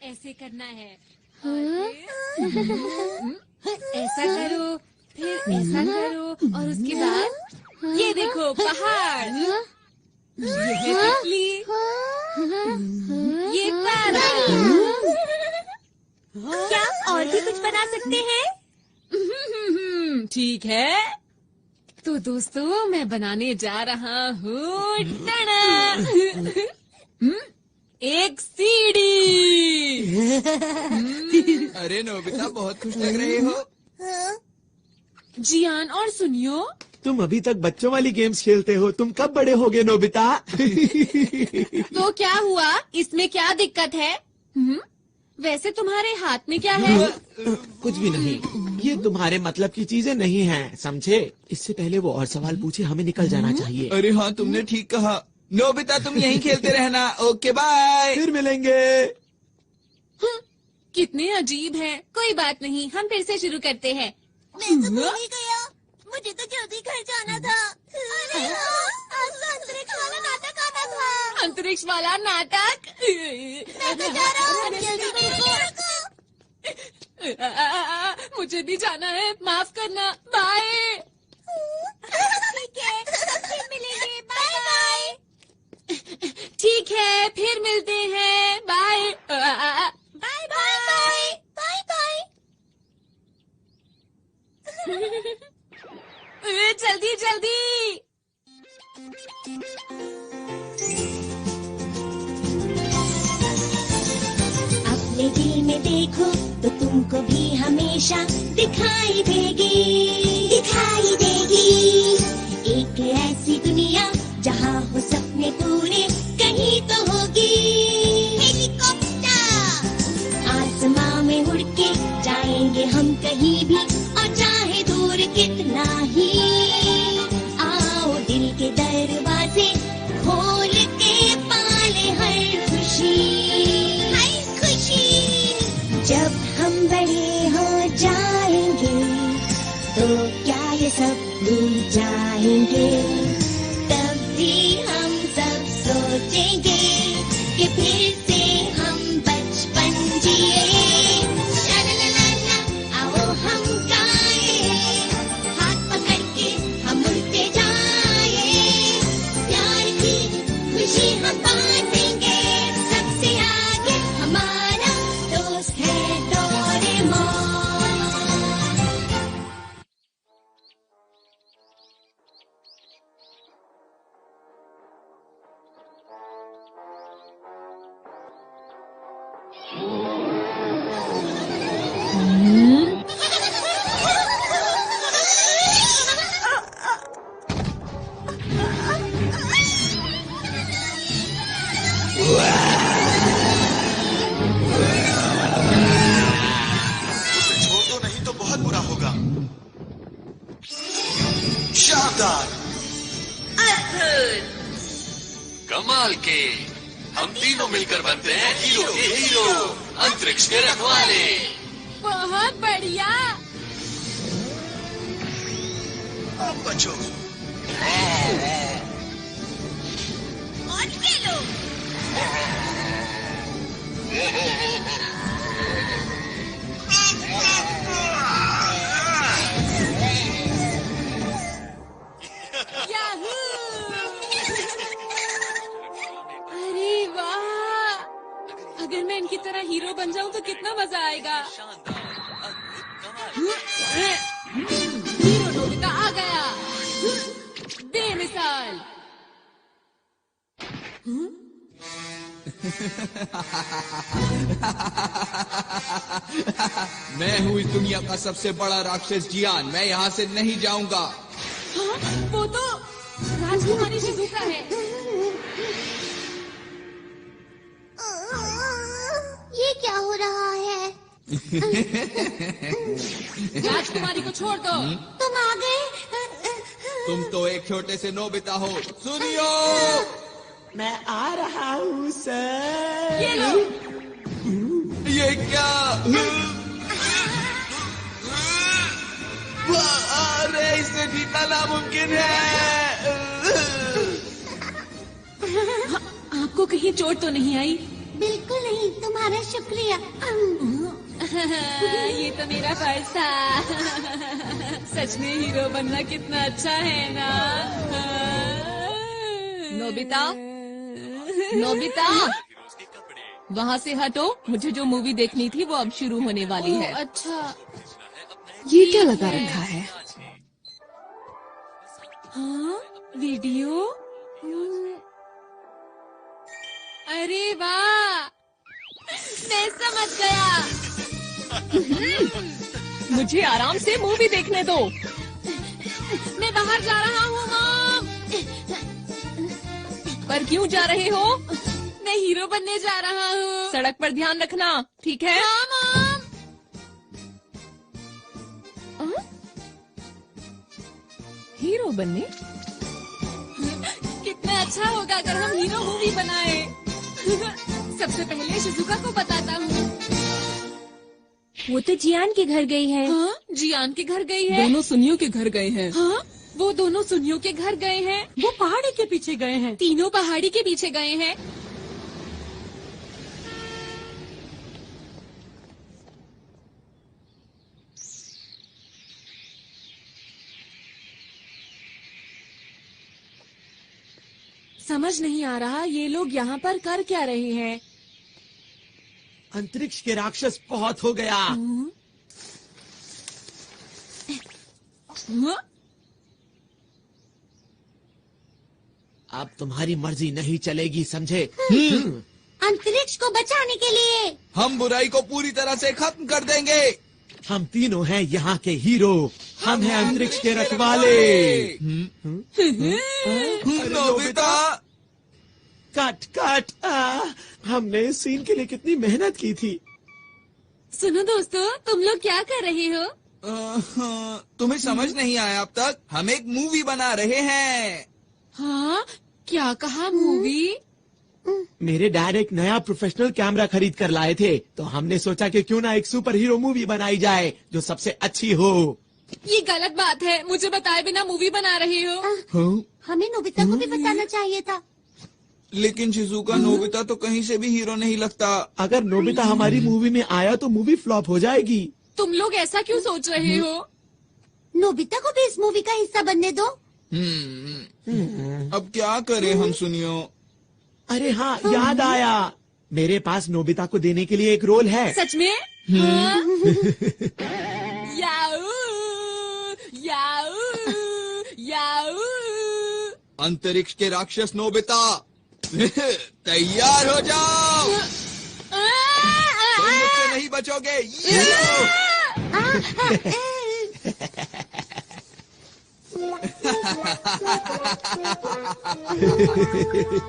ऐसे करना है। ऐसा करो, फिर ऐसा करो और उसके बाद ये देखो पहाड़, ये है तितली, ये तारा। क्या और भी कुछ बना सकते हैं? ठीक है, तो दोस्तों मैं बनाने जा रहा हूँ एक सीढ़ी। अरे नोबिता बहुत खुश लग रहे हो। जियान और सुनियो, तुम अभी तक बच्चों वाली गेम्स खेलते हो, तुम कब बड़े होगे नोबिता? तो क्या हुआ, इसमें क्या दिक्कत है? वैसे तुम्हारे हाथ में क्या है? कुछ भी नहीं, ये तुम्हारे मतलब की चीजें नहीं हैं, समझे? इससे पहले वो और सवाल पूछे, हमें निकल जाना चाहिए। अरे हाँ, तुमने ठीक कहा। नोबिता तुम यहीं खेलते रहना। Okay bye. फिर मिलेंगे। कितने अजीब हैं। कोई बात नहीं, हम फिर से शुरू करते हैं। मैं तो भूल ही गया, मुझे तो जल्दी घर जाना था। अरे आज तो अंतरिक्ष वाला नाटक आना था। अंतरिक्ष वाला नाटक? मैं तो जा रहा हूँ, जल्दी मेरे को। मुझे भी जाना है, माफ करना। बाय। ठीक है, फिर मिलेंगे। Bye bye. ठीक है, फिर मिलते हैं। Bye bye bye bye bye. जल्दी जल्दी। अपने दिल में देखो तो तुमको भी हमेशा दिखाई देगी, दिखाई देगी। एक ऐसी दुनिया जहाँ हो सपने पूरे कहीं तो होगी। हेलीकॉप्टर आसमां में उड़ के जाएंगे हम कहीं भी, और चाहे दूर कितना ही। आओ दिल के दरवाजे खोल के पाले हर खुशी, हर खुशी। जब हम बड़े हो जाएंगे तो क्या ये सब भूल जाएंगे? तब भी हम सब सोचेंगे कि फिर से हम बचपन जिए। शालालाला, आओ हम गाए, हाथ पकड़ के हम उड़ते जाए। प्यार की खुशी हम बांटेंगे, सबसे आगे हमारा दोस्त है डोरेमोन। उसे छोड़ दो, नहीं तो बहुत बुरा होगा। शानदार, कमाल के। हम तीनों मिलकर बनते हैं हीरो के हीरो, अंतरिक्ष के रखवाले। बहुत बढ़िया। अब बचो। और खेलो। याहू! अरे वाह, अगर मैं इनकी तरह हीरो बन जाऊं तो कितना मजा आएगा। हीरो नोबिता आ गया, बेमिसाल। मैं हूँ इस दुनिया का सबसे बड़ा राक्षस जियान। मैं यहाँ से नहीं जाऊंगा। हाँ, वो तो राजकुमारी शिजुका है। ये क्या हो रहा है? राजकुमारी को छोड़ दो। तुम आ गए। तुम तो एक छोटे से नोबिता हो। सुनियो, मैं आ रहा हूँ सर। ये लो। ये क्या? अरे इसे जीतना नामुमकिन है। आपको कहीं चोट तो नहीं आई? बिल्कुल नहीं, तुम्हारा शुक्रिया। ये तो मेरा फर्ज था। सच में हीरो बनना कितना अच्छा है ना। नोबिता, नोबिता, वहाँ से हटो। मुझे जो मूवी देखनी थी वो अब शुरू होने वाली है। अच्छा, ये क्या लगा रखा है? हाँ, वीडियो। अरे वाह, मैं समझ गया। मुझे आराम से मूवी देखने दो। मैं बाहर जा रहा हूँ मॉम। पर क्यों जा रहे हो? मैं हीरो बनने जा रहा हूँ। सड़क पर ध्यान रखना, ठीक है? हाँ मॉम। हीरो बनने? कितना अच्छा होगा अगर हम हीरो मूवी बनाए। सबसे पहले शिजुका को बताता हूँ। वो तो जियान के घर गई है। हाँ, जियान के घर गई है। दोनों सुनियों के घर गए हैं। हाँ, वो दोनों सुनियों के घर गए हैं। वो पहाड़ी के पीछे गए हैं। तीनों पहाड़ी के पीछे गए हैं। समझ नहीं आ रहा ये लोग यहाँ पर कर क्या रहे हैं। अंतरिक्ष के राक्षस बहुत हो गया। हाँ? अब तुम्हारी मर्जी नहीं चलेगी, समझे? अंतरिक्ष को बचाने के लिए हम बुराई को पूरी तरह से खत्म कर देंगे। हम तीनों हैं यहाँ के हीरो। हम हैं अंतरिक्ष के रखवाले। Nobita, cut cut. हमने इस सीन के लिए कितनी मेहनत की थी। सुनो दोस्तों, तुम लोग क्या कर रहे हो? तुम्हें समझ नहीं आया अब तक? हम एक मूवी बना रहे हैं। हाँ, क्या कहा मूवी? मेरे डैड एक नया प्रोफेशनल कैमरा खरीद कर लाए थे, तो हमने सोचा कि क्यों ना एक सुपर हीरो मूवी बनाई जाए जो सबसे अच्छी हो। ये गलत बात है, मुझे बताए बिना मूवी बना रहे हो। हाँ? हमें नोबिता को भी बताना चाहिए था। लेकिन शिजुका, नोबिता तो कहीं से भी हीरो नहीं लगता। अगर नोबिता हमारी मूवी में आया तो मूवी फ्लॉप हो जाएगी। तुम लोग ऐसा क्यों सोच रहे हो? नोबिता को भी इस मूवी का हिस्सा बनने दो। अब क्या करें हम सुनियो? अरे हाँ, याद आया। मेरे पास नोबिता को देने के लिए एक रोल है। सच में? हाँ? याऊ, याऊ, याऊ। अंतरिक्ष के राक्षस नोबिता, तैयार हो जाओ। तुम मुझसे नहीं बचोगे।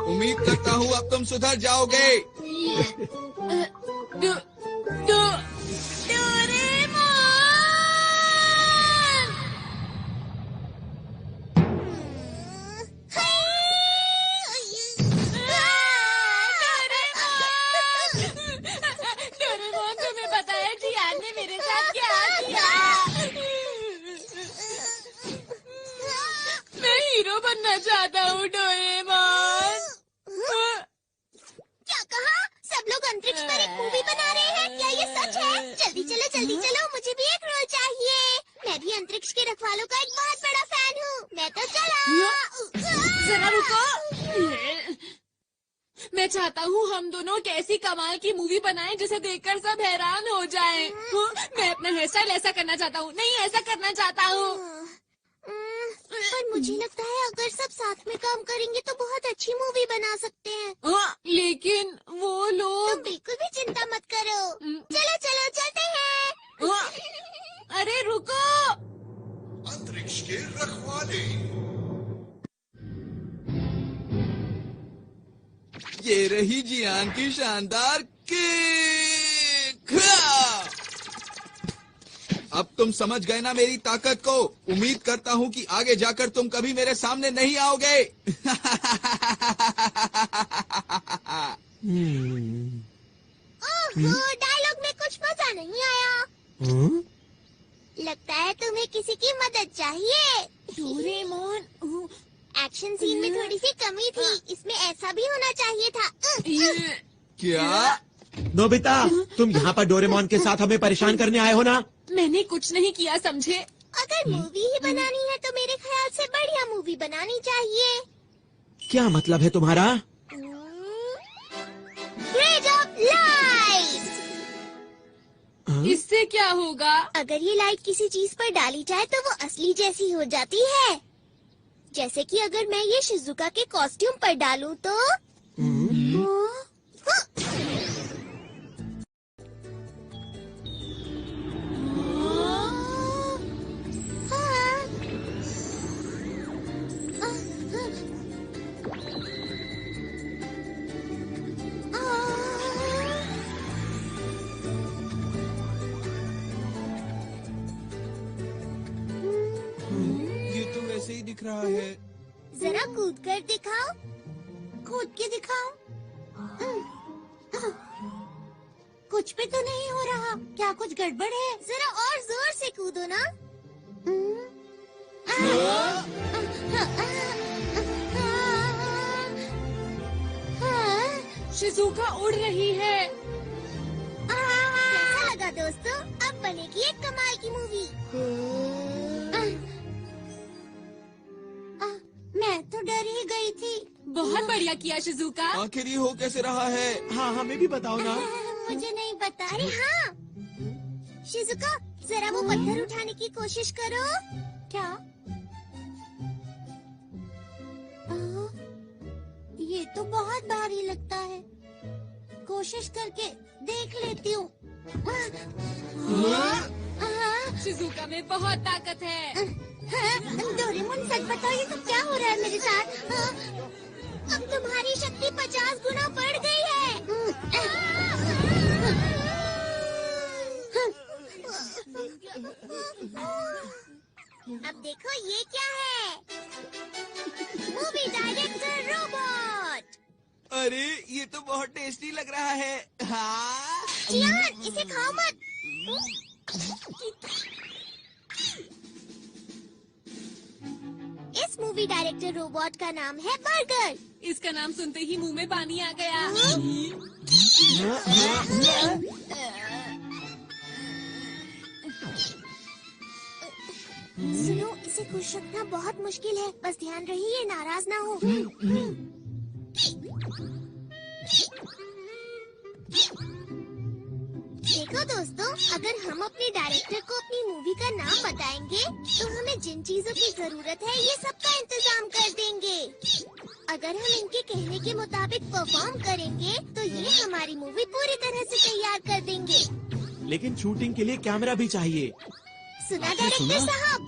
उम्मीद करता हूँ अब तुम सुधर जाओगे। डोरेमोन, तुम्हें बताया जियान ने मेरे साथ क्या किया? मैं हीरो बनना चाहता हूँ डोरेमोन। क्या कहा? सब लोग अंतरिक्ष पर एक मूवी बना रहे हैं? क्या ये सच है? जल्दी चलो, मुझे भी एक रोल चाहिए। मैं भी अंतरिक्ष के रखवालों का एक बहुत बड़ा फैन हूँ। मैं तो चला। जरा रुको। मैं चाहता हूँ हम दोनों कैसी कमाल की मूवी बनाएं जिसे देखकर सब हैरान हो जाएं। मैं अपना हेयर स्टाइल ऐसा करना चाहता हूँ। नहीं, ऐसा करना चाहता हूँ। पर मुझे लगता है अगर सब साथ में काम करेंगे तो बहुत अच्छी मूवी बना सकते हैं। लेकिन वो तुम लोग। बिल्कुल भी चिंता मत करो। चलो चलते हैं। अरे रुको। अंतरिक्ष के रखवाले। ये रही जियान की शानदार किक। अब तुम समझ गए ना मेरी ताकत को। उम्मीद करता हूँ कि आगे जाकर तुम कभी मेरे सामने नहीं आओगे। डायलॉग में कुछ मजा नहीं आया। लगता है तुम्हें किसी की मदद चाहिए। डोरेमोन, एक्शन सीन में थोड़ी सी कमी थी। इसमें ऐसा भी होना चाहिए था। क्या? नोबिता, तुम यहाँ पर डोरेमोन के साथ हमें परेशान करने आए हो ना? मैंने कुछ नहीं किया, समझे? अगर मूवी ही बनानी है तो मेरे ख्याल से बढ़िया मूवी बनानी चाहिए। क्या मतलब है तुम्हारा? Grade of light. इससे क्या होगा? अगर ये लाइट किसी चीज पर डाली जाए तो वो असली जैसी हो जाती है। जैसे कि अगर मैं ये शिजुका के कॉस्ट्यूम पर डालूं तो ये तो वैसे ही दिख रहा है। जरा कूद कर दिखाओ। कूद के दिखाओ। कुछ भी तो नहीं हो रहा। क्या कुछ गड़बड़ है? जरा और जोर से कूदो ना। शिजुका उड़ रही है। कैसा लगा दोस्तों? अब बनेगी एक कमाल की मूवी। मैं तो डर ही गई थी। बहुत बढ़िया किया शिजुका। आखिर ये हो कैसे रहा है? हाँ, हमें भी बताओ ना। मुझे नहीं पता। अरे हाँ, शिजुका जरा वो पत्थर उठाने की कोशिश करो। क्या? ये तो बहुत भारी लगता है। कोशिश करके देख लेती हूँ। शिजुका में बहुत ताकत है। डोरेमोन सच बताओ, ये तो क्या हो रहा है मेरे साथ? अब तुम्हारी शक्ति 50 गुना बढ़ गई है। अब देखो ये क्या है? Movie director robot. अरे ये तो बहुत टेस्टी लग रहा है। हाँ। चियान, इसे खाओ मत। इस मूवी डायरेक्टर रोबोट का नाम है बर्गर। इसका नाम सुनते ही मुंह में पानी आ गया। सुनो, इसे खुश रखना बहुत मुश्किल है। बस ध्यान रही ये नाराज ना हो। देखो दोस्तों, अगर हम अपने डायरेक्टर को अपनी मूवी का नाम बताएंगे तो हमें जिन चीजों की जरूरत है ये सबका इंतजाम कर देंगे। अगर हम इनके कहने के मुताबिक परफॉर्म करेंगे तो ये हमारी मूवी पूरी तरह से तैयार कर देंगे। लेकिन शूटिंग के लिए कैमरा भी चाहिए। सुना डायरेक्टर साहब?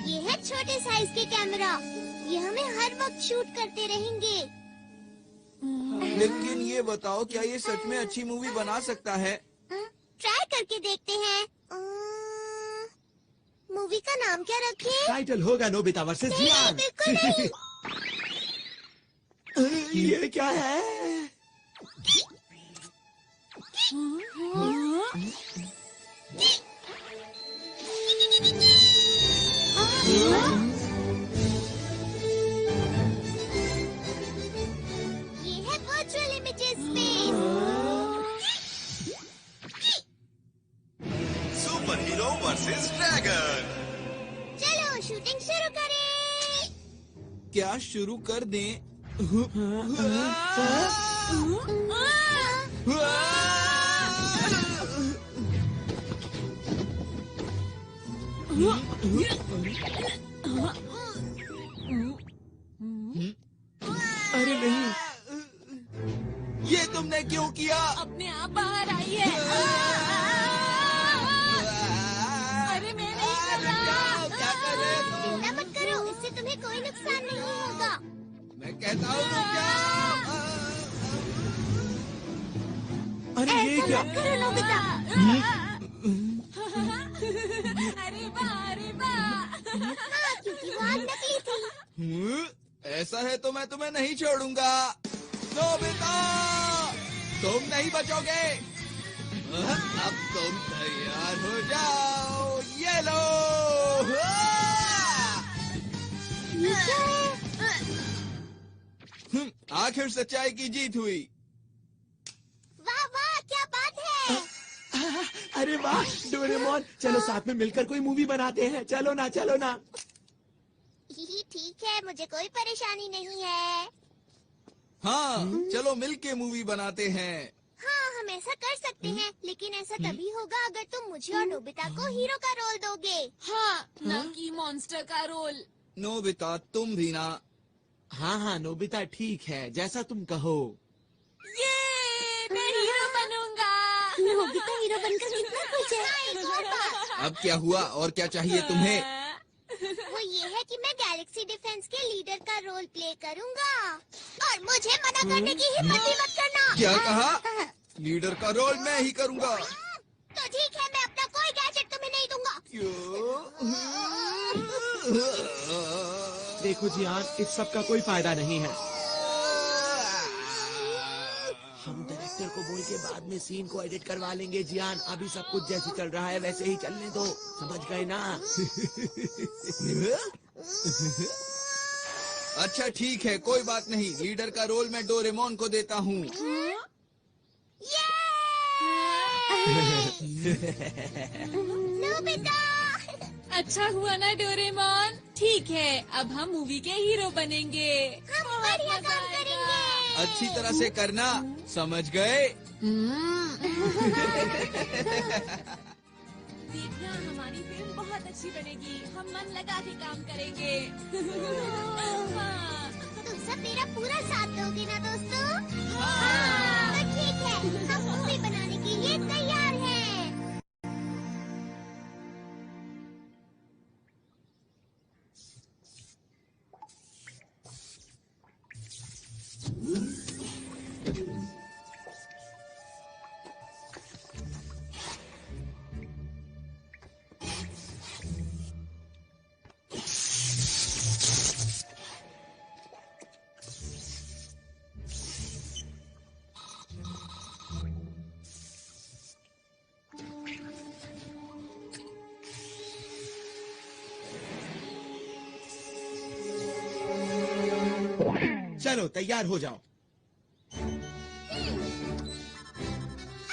ये है छोटे साइज के कैमरा। ये हमें हर वक्त शूट करते रहेंगे। लेकिन ये बताओ, क्या ये सच में अच्छी मूवी बना सकता है? ट्राई करके देखते हैं। मूवी का नाम क्या रखें? टाइटल होगा नोबिता वर्सेस नहीं, जियान। बिल्कुल नहीं। ये क्या है? ये है virtual images space. Super hero versus dragon. चलो शूटिंग शुरू करें। क्या शुरू कर दें? अरे नहीं, ये तुमने क्यों किया? अपने आप बाहर आई है। अरे मैं नहीं कर रहा। क्या कर रहे हो? चिंता मत करो, इससे तुम्हें कोई नुकसान नहीं होगा। मैं कहता हूँ रुक जाओ। अरे ये ऐसा क्या? मत करो नोबिता। अरे वाह, अरे वाह। हाँ, क्योंकि वो आग नकली थी। ऐसा है तो मैं तुम्हें नहीं छोड़ूंगा। नोबिता, तुम नहीं बचोगे। अब तुम तैयार हो जाओ। ये लो। आखिर सच्चाई की जीत हुई। वाह वाह, क्या बात है। अरे वाह डोरेमोन, चलो साथ में मिलकर कोई मूवी बनाते हैं। चलो ना, चलो ना। ठीक है, मुझे कोई परेशानी नहीं है। हाँ, चलो मिलके मूवी बनाते हैं। हाँ, हम ऐसा कर सकते हैं, लेकिन ऐसा तभी होगा अगर तुम मुझे और नोबिता को हीरो का रोल दोगे। हाँ, ना कि मॉन्स्टर का रोल। नोबिता, तुम भी ना। हाँ हाँ नोबिता, ठीक है, जैसा तुम कहो। ये मैं हीरो बनूंगा। नोबिता हीरो बनकर कितना खुश है। एक और बात, अब क्या हुआ और क्या चाहिए तुम्हें? वो ये है कि मैं गैलेक्सी डिफेंस के लीडर का रोल प्ले करूंगा और मुझे मना करने की हिम्मत भी मत करना। क्या कहा? लीडर का रोल मैं ही करूंगा। तो ठीक है, मैं अपना कोई गैजेट तुम्हें नहीं दूंगा। क्यों? देखो जियान, इस सब का कोई फायदा नहीं है। हम डायरेक्टर को बोल के बाद में सीन को एडिट करवा लेंगे जियान। अभी सब कुछ जैसे चल रहा है वैसे ही चलने दो, समझ गए ना? अच्छा ठीक है, कोई बात नहीं। लीडर का रोल मैं डोरेमोन को देता हूँ। नोबिता, अच्छा हुआ ना डोरेमोन। ठीक है, अब हम मूवी के हीरो बनेंगे। हम बढ़िया काम करेंगे। अच्छी तरह से करना, समझ गए? देखना, हमारी फिल्म बहुत अच्छी बनेगी। हम मन लगा के काम करेंगे। हाँ। तुम सब मेरा पूरा साथ दोगे ना दोस्तों? हाँ। तो ठीक है, हम मूवी बनाने के लिए तैयार हैं। चलो तैयार हो जाओ।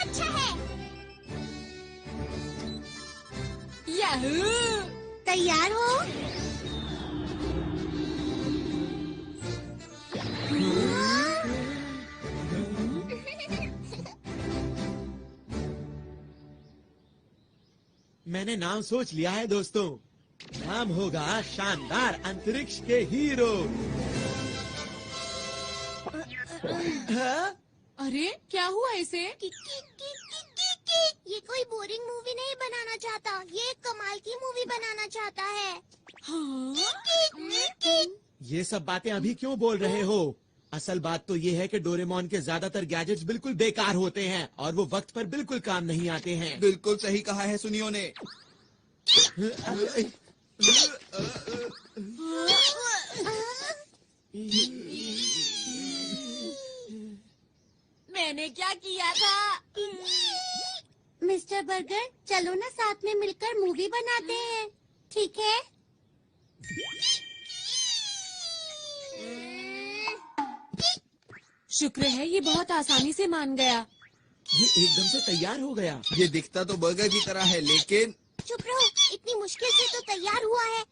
अच्छा है। याहू! तैयार हो? मैंने नाम सोच लिया है दोस्तों। नाम होगा शानदार अंतरिक्ष के हीरो। हाँ? अरे क्या हुआ इसे? ये कोई बोरिंग मूवी नहीं बनाना चाहता, ये एक कमाल की मूवी बनाना चाहता है। हाँ? ये सब बातें अभी क्यों बोल रहे हो? असल बात तो ये है कि डोरेमोन के ज्यादातर गैजेट्स बिल्कुल बेकार होते हैं और वो वक्त पर बिल्कुल काम नहीं आते हैं। बिल्कुल सही कहा है सुनियो ने। मैंने क्या किया था? मिस्टर बर्गर, चलो ना साथ में मिलकर मूवी बनाते हैं, ठीक है? शुक्र है ये बहुत आसानी से मान गया। ये एकदम से तैयार हो गया। ये दिखता तो बर्गर की तरह है, लेकिन चुप रहो, इतनी मुश्किल से तो तैयार हुआ है।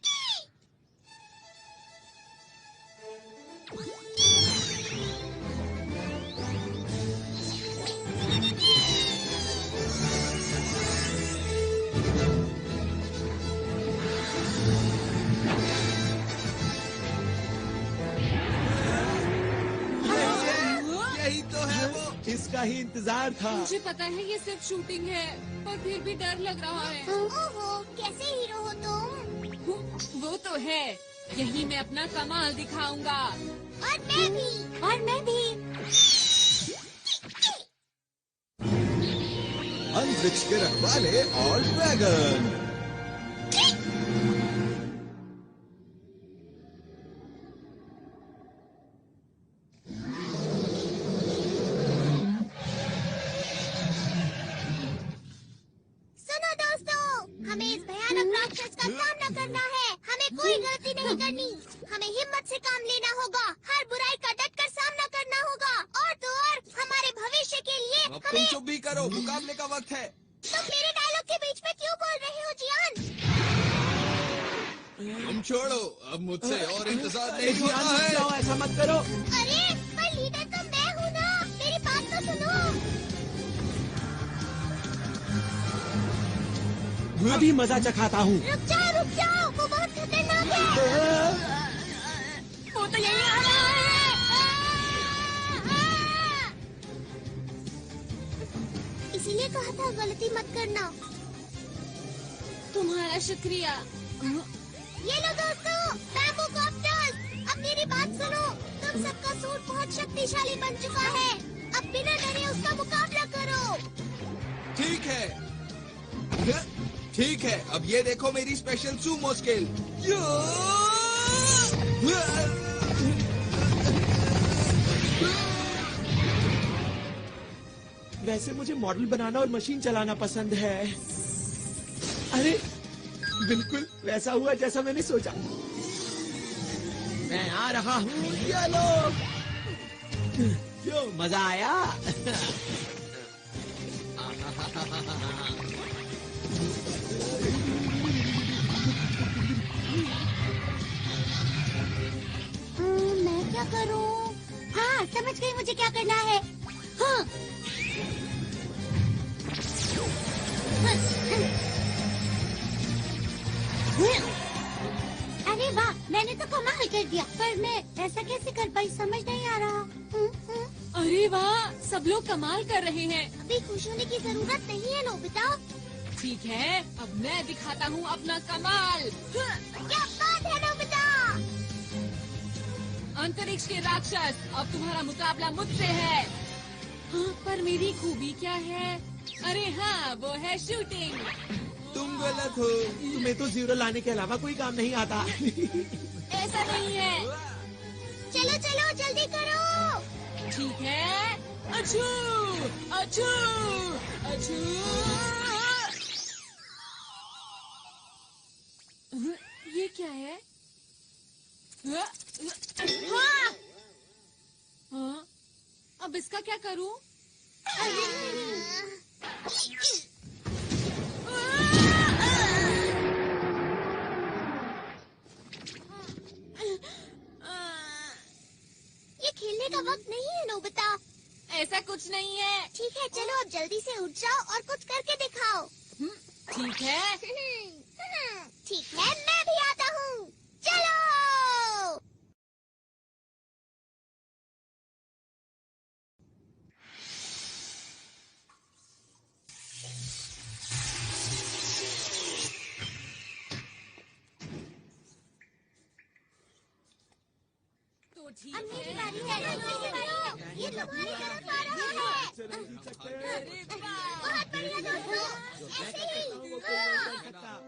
यही तो है वो। इसका ही इंतजार था। मुझे पता है ये सिर्फ शूटिंग है, पर फिर भी डर लग रहा है। ओहो, कैसे हीरो हो तुम? वो तो है, यही मैं अपना कमाल दिखाऊंगा। और मैं भी। और मैं भी। अंतरिक्ष के रखवाले और ड्रैगन। गलती नहीं करनी। हमें हिम्मत से काम लेना होगा, हर बुराई का डटकर सामना करना होगा, और तो और हमारे भविष्य के लिए अब तुम चुप भी करो, मुकाबले का वक्त है। तुम मेरे डायलॉग के बीच में क्यों बोल रहे हो जियान? तुम छोड़ो, अब मुझसे और इंतजार नहीं जियान, होता रुक है। जाओ, ऐसा मत करो। अरे पर लीडर तो मैं हूँ ना, मेरी बात तो सुनो। अभी मजा चखाता हूँ। रुक जाओ, वो बहुत खतरनाक है। वो तो यही आ रहा है। इसीलिए कहा था गलती मत करना। तुम्हारा शुक्रिया। ये लो दोस्तों, बैम्बू कॉप्टर्स। अब मेरी बात सुनो, तुम सबका सूट बहुत शक्तिशाली बन चुका है। अब बिना डरे उसका मुकाबला करो। ठीक है, अब ये देखो मेरी स्पेशल सूमो स्किल। वैसे मुझे मॉडल बनाना और मशीन चलाना पसंद है। अरे बिल्कुल वैसा हुआ जैसा मैंने सोचा। मैं आ रहा हूँ, ये लो। क्यों, मजा आया? मैं क्या करूं? हाँ, समझ गई मुझे क्या करना है। हाँ। अरे वाह, मैंने तो कमाल कर दिया, पर मैं ऐसा कैसे कर पाई समझ नहीं आ रहा। अरे वाह, सब लोग कमाल कर रहे हैं। अभी खुश होने की जरूरत नहीं है नोबिता। ठीक है, अब मैं दिखाता हूँ अपना कमाल। क्या बात है नोबिता? अंतरिक्ष के राक्षस, अब तुम्हारा मुकाबला मुझसे है। हाँ, पर मेरी खूबी क्या है? अरे हाँ, वो है शूटिंग। तुम गलत हो। तुम्हें तो जीरो लाने के अलावा कोई काम नहीं आता। ऐसा नहीं है। चलो चलो जल्दी करो। ठीक है, अछू अछू अछू। ये क्या है? हाँ। हाँ, अब इसका क्या करूं? ये खेलने का वक्त नहीं है नोबिता। ऐसा कुछ नहीं है। ठीक है, चलो अब जल्दी से उठ जाओ और कुछ करके दिखाओ। ठीक है। ठीक है, मैं भी आता हूँ। चलो। तो ठीक अब मेरी है। बारी है, जल्दी करो। ये तुम्हारी तरफ आ रहा है। अरे वाह। बहुत बढ़िया दोस्तों, ऐसे ही। हाँ।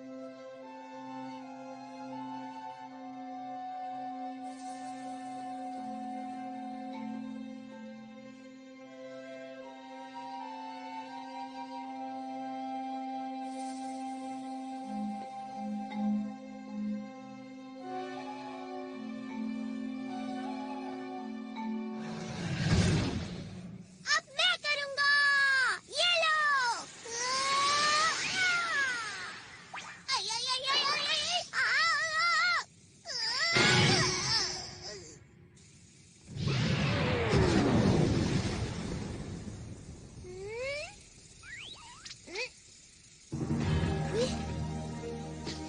अब मैं करूंगा। ये लो। आई, आई, आई, आई, आई, आई,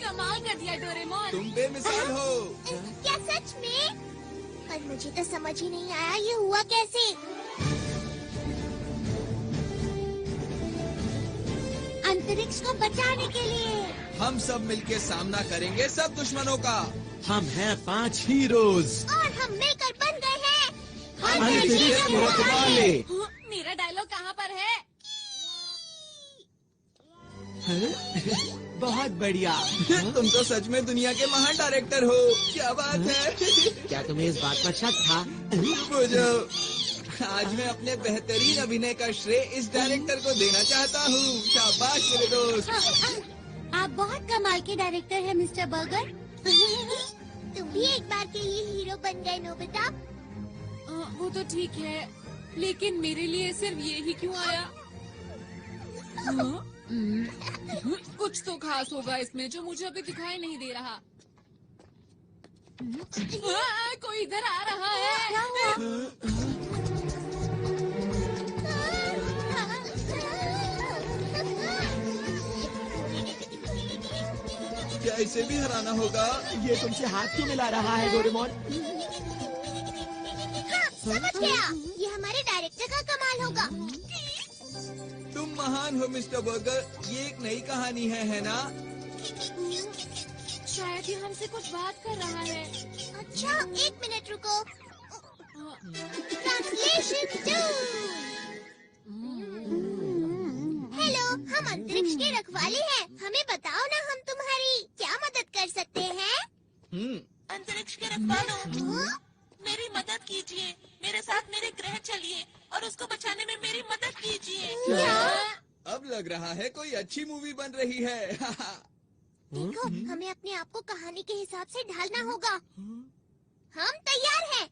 कमाल कर दिया डोरेमोन। तुम बेमिसाल हो। क्या सच में? पर मुझे तो समझ ही नहीं आया ये हुआ कैसे। अंतरिक्ष को बचाने के लिए। हम सब मिलके सामना करेंगे सब दुश्मनों का। हम हैं 5 हीरोज। और हम मिलकर बन गए हैं अंतरिक्ष के रखवाले। हाँ, मेरा डायलॉग कहाँ पर है? हैं? बहुत बढ़िया। तुम तो सच में दुनिया के महान डायरेक्टर हो। क्या बात है। क्या तुम्हें इस बात पर शक था? बुझो, आज मैं अपने बेहतरीन अभिनय का श्रेय इस डायरेक्टर को देना चाहता हूँ। शाबाश मेरे दोस्त। आप बहुत कमाल के डायरेक्टर हैं मिस्टर बर्गर। तुम भी एक बार के लिए हीरो बन गए नोबिता। वो तो ठीक है, लेकिन मेरे लिए सिर्फ ये ही क्यों आया? कुछ तो खास होगा इसमें जो मुझे अभी दिखाई नहीं दे रहा। कोई इधर आ रहा है। क्या इसे भी हराना होगा? ये तुमसे हाथ क्यों मिला रहा है डोरेमोन? हाँ, समझ गया। ये हमारे डायरेक्टर का कमाल होगा। तुम महान हो मिस्टर बर्गर। ये एक नई कहानी है ना? शायद ये हमसे कुछ बात कर रहा है। अच्छा, एक मिनट रुको। ट्रांसलेशन 2। हेलो, हम अंतरिक्ष के रखवाले हैं। हमें बताओ ना, हम तुम्हारी क्या मदद कर सकते हैं? अंतरिक्ष के रखवालों, मेरी मदद कीजिए। मेरे साथ मेरे ग्रह चलिए और उसको बचाने में मेरी मदद कीजिए। क्या? अब लग रहा है कोई अच्छी मूवी बन रही है। देखो, हमें अपने आप को कहानी के हिसाब से ढालना होगा। हम तैयार हैं।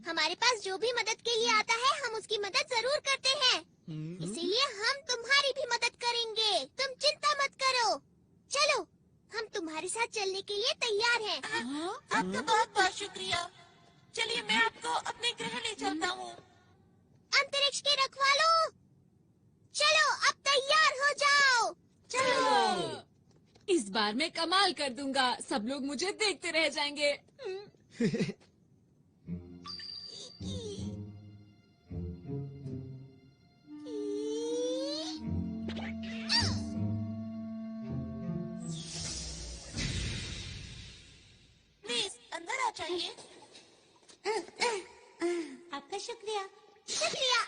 हमारे पास जो भी मदद के लिए आता है, हम उसकी मदद जरूर करते हैं। इसीलिए हम तुम्हारी भी मदद करेंगे। तुम चिंता मत करो। चलो, हम तुम्हारे साथ चलने के लिए तैयार हैं। आपका बहुत बहुत शुक्रिया। चलिए, मैं आपको अपने ग्रह ले चलता हूँ। अंतरिक्ष के रखवालों, चलो अब तैयार हो जाओ। चलो, इस बार मैं कमाल कर दूंगा। सब लोग मुझे देखते रह जाएंगे। प्लीज अंदर आ जाइए। आपका शुक्रिया। शुक्रिया।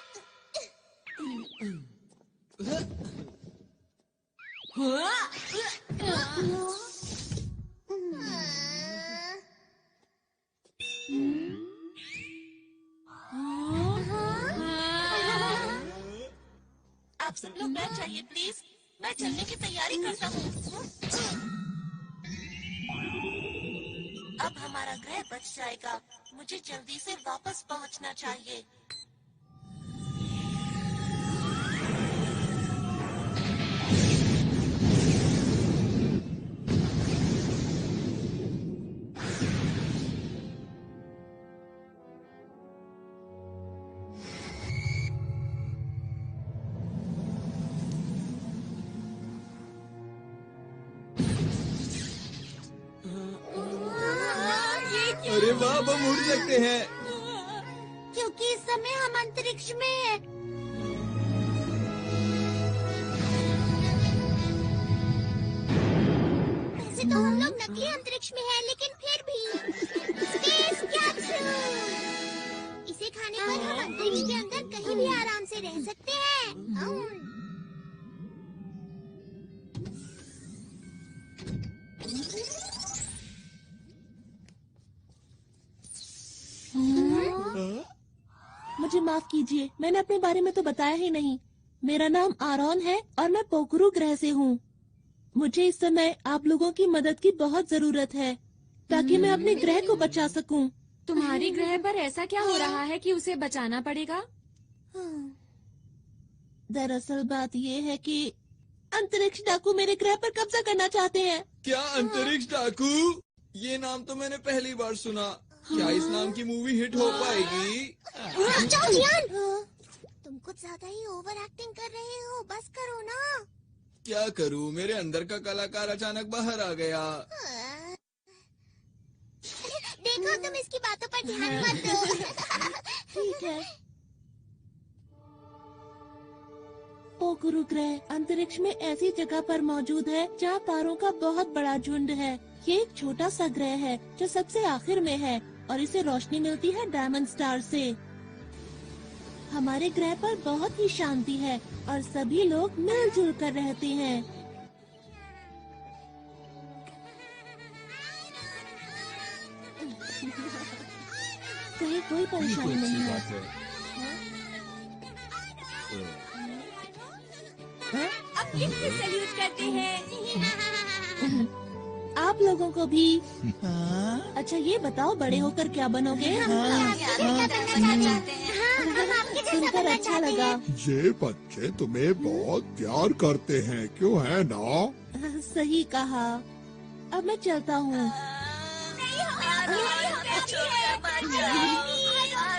आप सब लोग बैठ जाइए प्लीज। मैं चलने की तैयारी करता हूँ। अब हमारा ग्रह बच जाएगा। मुझे जल्दी से वापस पहुँचना चाहिए। अरे वाह, हम उड़ सकते हैं। क्योंकि इस समय हम अंतरिक्ष में हैं। वैसे तो हम लोग नकली अंतरिक्ष में हैं, लेकिन फिर भी स्पेस कैप्सूल। इसे खाने पर हम अंतरिक्ष के अंदर कहीं भी आराम से रह सकते हैं। मुझे माफ कीजिए, मैंने अपने बारे में तो बताया ही नहीं। मेरा नाम आरोन है और मैं पोखरू ग्रह से हूँ। मुझे इस समय आप लोगों की मदद की बहुत जरूरत है ताकि मैं अपने ग्रह को बचा सकूं। तुम्हारी ग्रह पर ऐसा क्या हो रहा है कि उसे बचाना पड़ेगा? दरअसल बात ये है कि अंतरिक्ष डाकू मेरे ग्रह पर कब्जा करना चाहते हैं। क्या अंतरिक्ष डाकू? ये नाम तो मैंने पहली बार सुना। क्या इस नाम की मूवी हिट हो पाएगी? जाओ जियान, तुम कुछ ज्यादा ही ओवर एक्टिंग कर रहे हो। बस करो ना। क्या करूं, मेरे अंदर का कलाकार अचानक बाहर आ गया। देखो, तुम इसकी बातों पर ध्यान मत दो। ठीक है। पोखरू ग्रह अंतरिक्ष में ऐसी जगह पर मौजूद है जहाँ तारों का बहुत बड़ा झुंड है। ये एक छोटा सा ग्रह है जो सबसे आखिर में है और इसे रोशनी मिलती है डायमंड स्टार से। हमारे ग्रह पर बहुत ही शांति है और सभी लोग मिलजुल कर रहते हैं। कहीं कोई परेशानी नहीं है। अब किससे सैल्यूट करते हैं? आप लोगों को भी। अच्छा ये बताओ, बड़े होकर क्या बनोगे? सुनकर अच्छा लगा। ये बच्चे तुम्हें बहुत प्यार करते हैं, क्यों है ना? सही कहा। अब मैं चलता हूँ।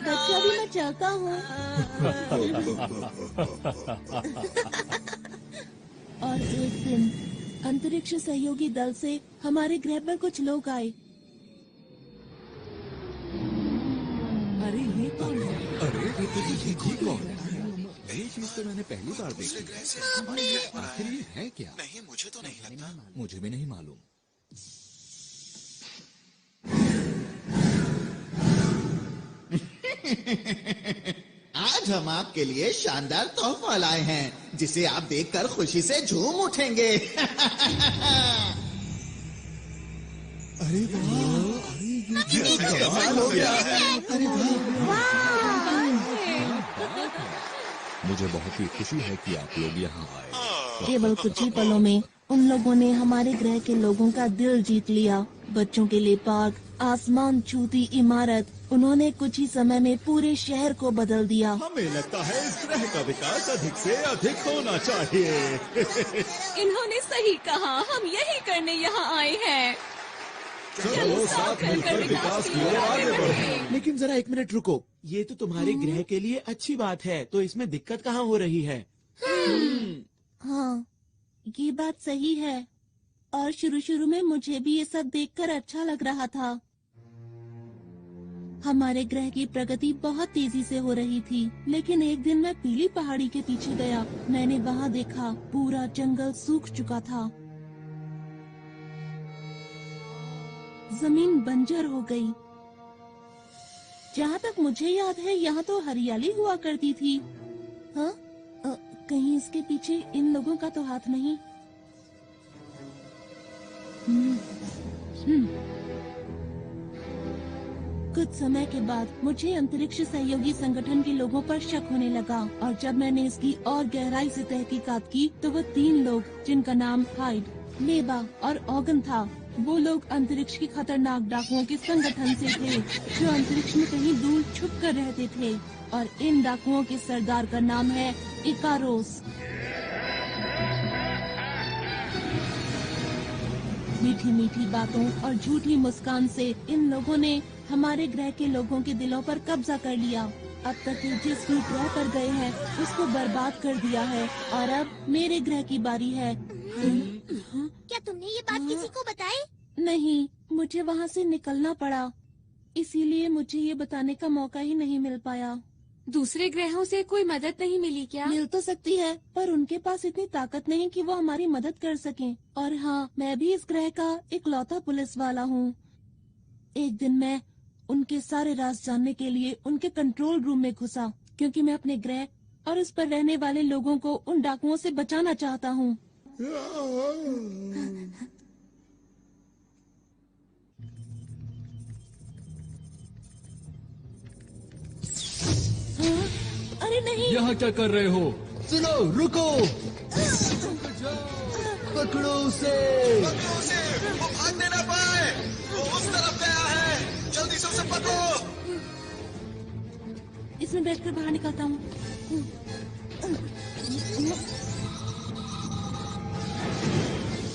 बच्चा भी, मैं चलता हूँ। और एक दिन अंतरिक्ष सहयोगी दल से हमारे ग्रह पर कुछ लोग आए। अरे ये कौन है? अरे ये कौन है? यही चीज तो मैंने पहली बार देखी। आखिर ये है क्या? नहीं, मुझे तो नहीं लगता। मुझे भी नहीं मालूम। आज हम आपके लिए शानदार तोहफा लाए हैं, जिसे आप देखकर खुशी से झूम उठेंगे। अरे वाह, ये कमाल हो गया। अरे मुझे बहुत ही खुशी है कि आप लोग यहाँ आए। केवल कुछ ही पलों में उन लोगों ने हमारे ग्रह के लोगों का दिल जीत लिया। बच्चों के लिए पार्क, आसमान छूती इमारत, उन्होंने कुछ ही समय में पूरे शहर को बदल दिया। हमें लगता है इस ग्रह का विकास अधिक से अधिक होना चाहिए। इन्होंने सही कहा, हम यही करने यहाँ आए हैं। चलो साथ मिलकर विकास की ओर आगे बढ़ें। लेकिन जरा एक मिनट रुको, ये तो तुम्हारे ग्रह के लिए अच्छी बात है, तो इसमें दिक्कत कहाँ हो रही है? हाँ, ये बात सही है। और शुरू में मुझे भी ये सब देखकर अच्छा लग रहा था। हमारे ग्रह की प्रगति बहुत तेजी से हो रही थी, लेकिन एक दिन मैं पीली पहाड़ी के पीछे गया। मैंने वहाँ देखा, पूरा जंगल सूख चुका था। जमीन बंजर हो गई। जहाँ तक मुझे याद है, यहाँ तो हरियाली हुआ करती थी। हाँ? कहीं इसके पीछे इन लोगों का तो हाथ नहीं? कुछ समय के बाद मुझे अंतरिक्ष सहयोगी संगठन के लोगों पर शक होने लगा, और जब मैंने इसकी और गहराई से तहकीकात की तो वो 3 लोग, जिनका नाम हाइड, लेबा और ऑगन था, वो लोग अंतरिक्ष की खतरनाक डाकुओं के संगठन से थे, जो अंतरिक्ष में कहीं दूर छुप कर रहते थे। और इन डाकुओं के सरदार का नाम है इकारोस। मीठी मीठी बातों और झूठी मुस्कान से इन लोगों ने हमारे ग्रह के लोगों के दिलों पर कब्जा कर लिया। अब तक ये जिस भी ग्रह पर गए हैं उसको बर्बाद कर दिया है, और अब मेरे ग्रह की बारी है। क्या तुमने ये बात किसी को बताई? नहीं, मुझे वहाँ से निकलना पड़ा, इसीलिए मुझे ये बताने का मौका ही नहीं मिल पाया। दूसरे ग्रहों से कोई मदद नहीं मिली क्या? मिल तो सकती है, पर उनके पास इतनी ताकत नहीं कि वो हमारी मदद कर सकें। और हाँ, मैं भी इस ग्रह का इकलौता पुलिस वाला हूँ। एक दिन मैं उनके सारे राज जानने के लिए उनके कंट्रोल रूम में घुसा, क्योंकि मैं अपने ग्रह और इस पर रहने वाले लोगों को उन डाकुओं से बचाना चाहता हूँ। अरे नहीं! यहाँ क्या कर रहे हो? सुनो, रुको! पकड़ो उसे! पकड़ो उसे! वो भागने ना पाए! वो उस तरफ गया है! जल्दी से उसे पकड़ो! इसमें बैठकर बाहर निकलता हूँ।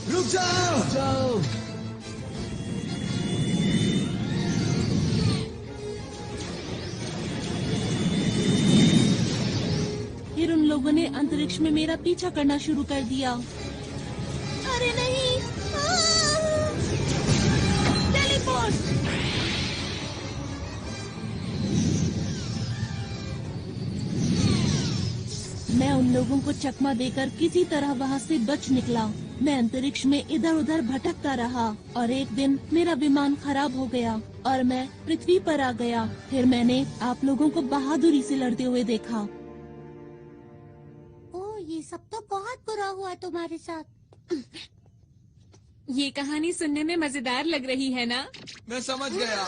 रुक जाओ! फिर उन लोगों ने अंतरिक्ष में मेरा पीछा करना शुरू कर दिया। अरे नहीं! टेलीपोर्ट! मैं उन लोगों को चकमा देकर किसी तरह वहाँ से बच निकला। मैं अंतरिक्ष में इधर उधर भटकता रहा, और एक दिन मेरा विमान खराब हो गया और मैं पृथ्वी पर आ गया। फिर मैंने आप लोगों को बहादुरी से लड़ते हुए देखा। ये सब तो बहुत बुरा हुआ तुम्हारे साथ। ये कहानी सुनने में मजेदार लग रही है ना? मैं समझ गया।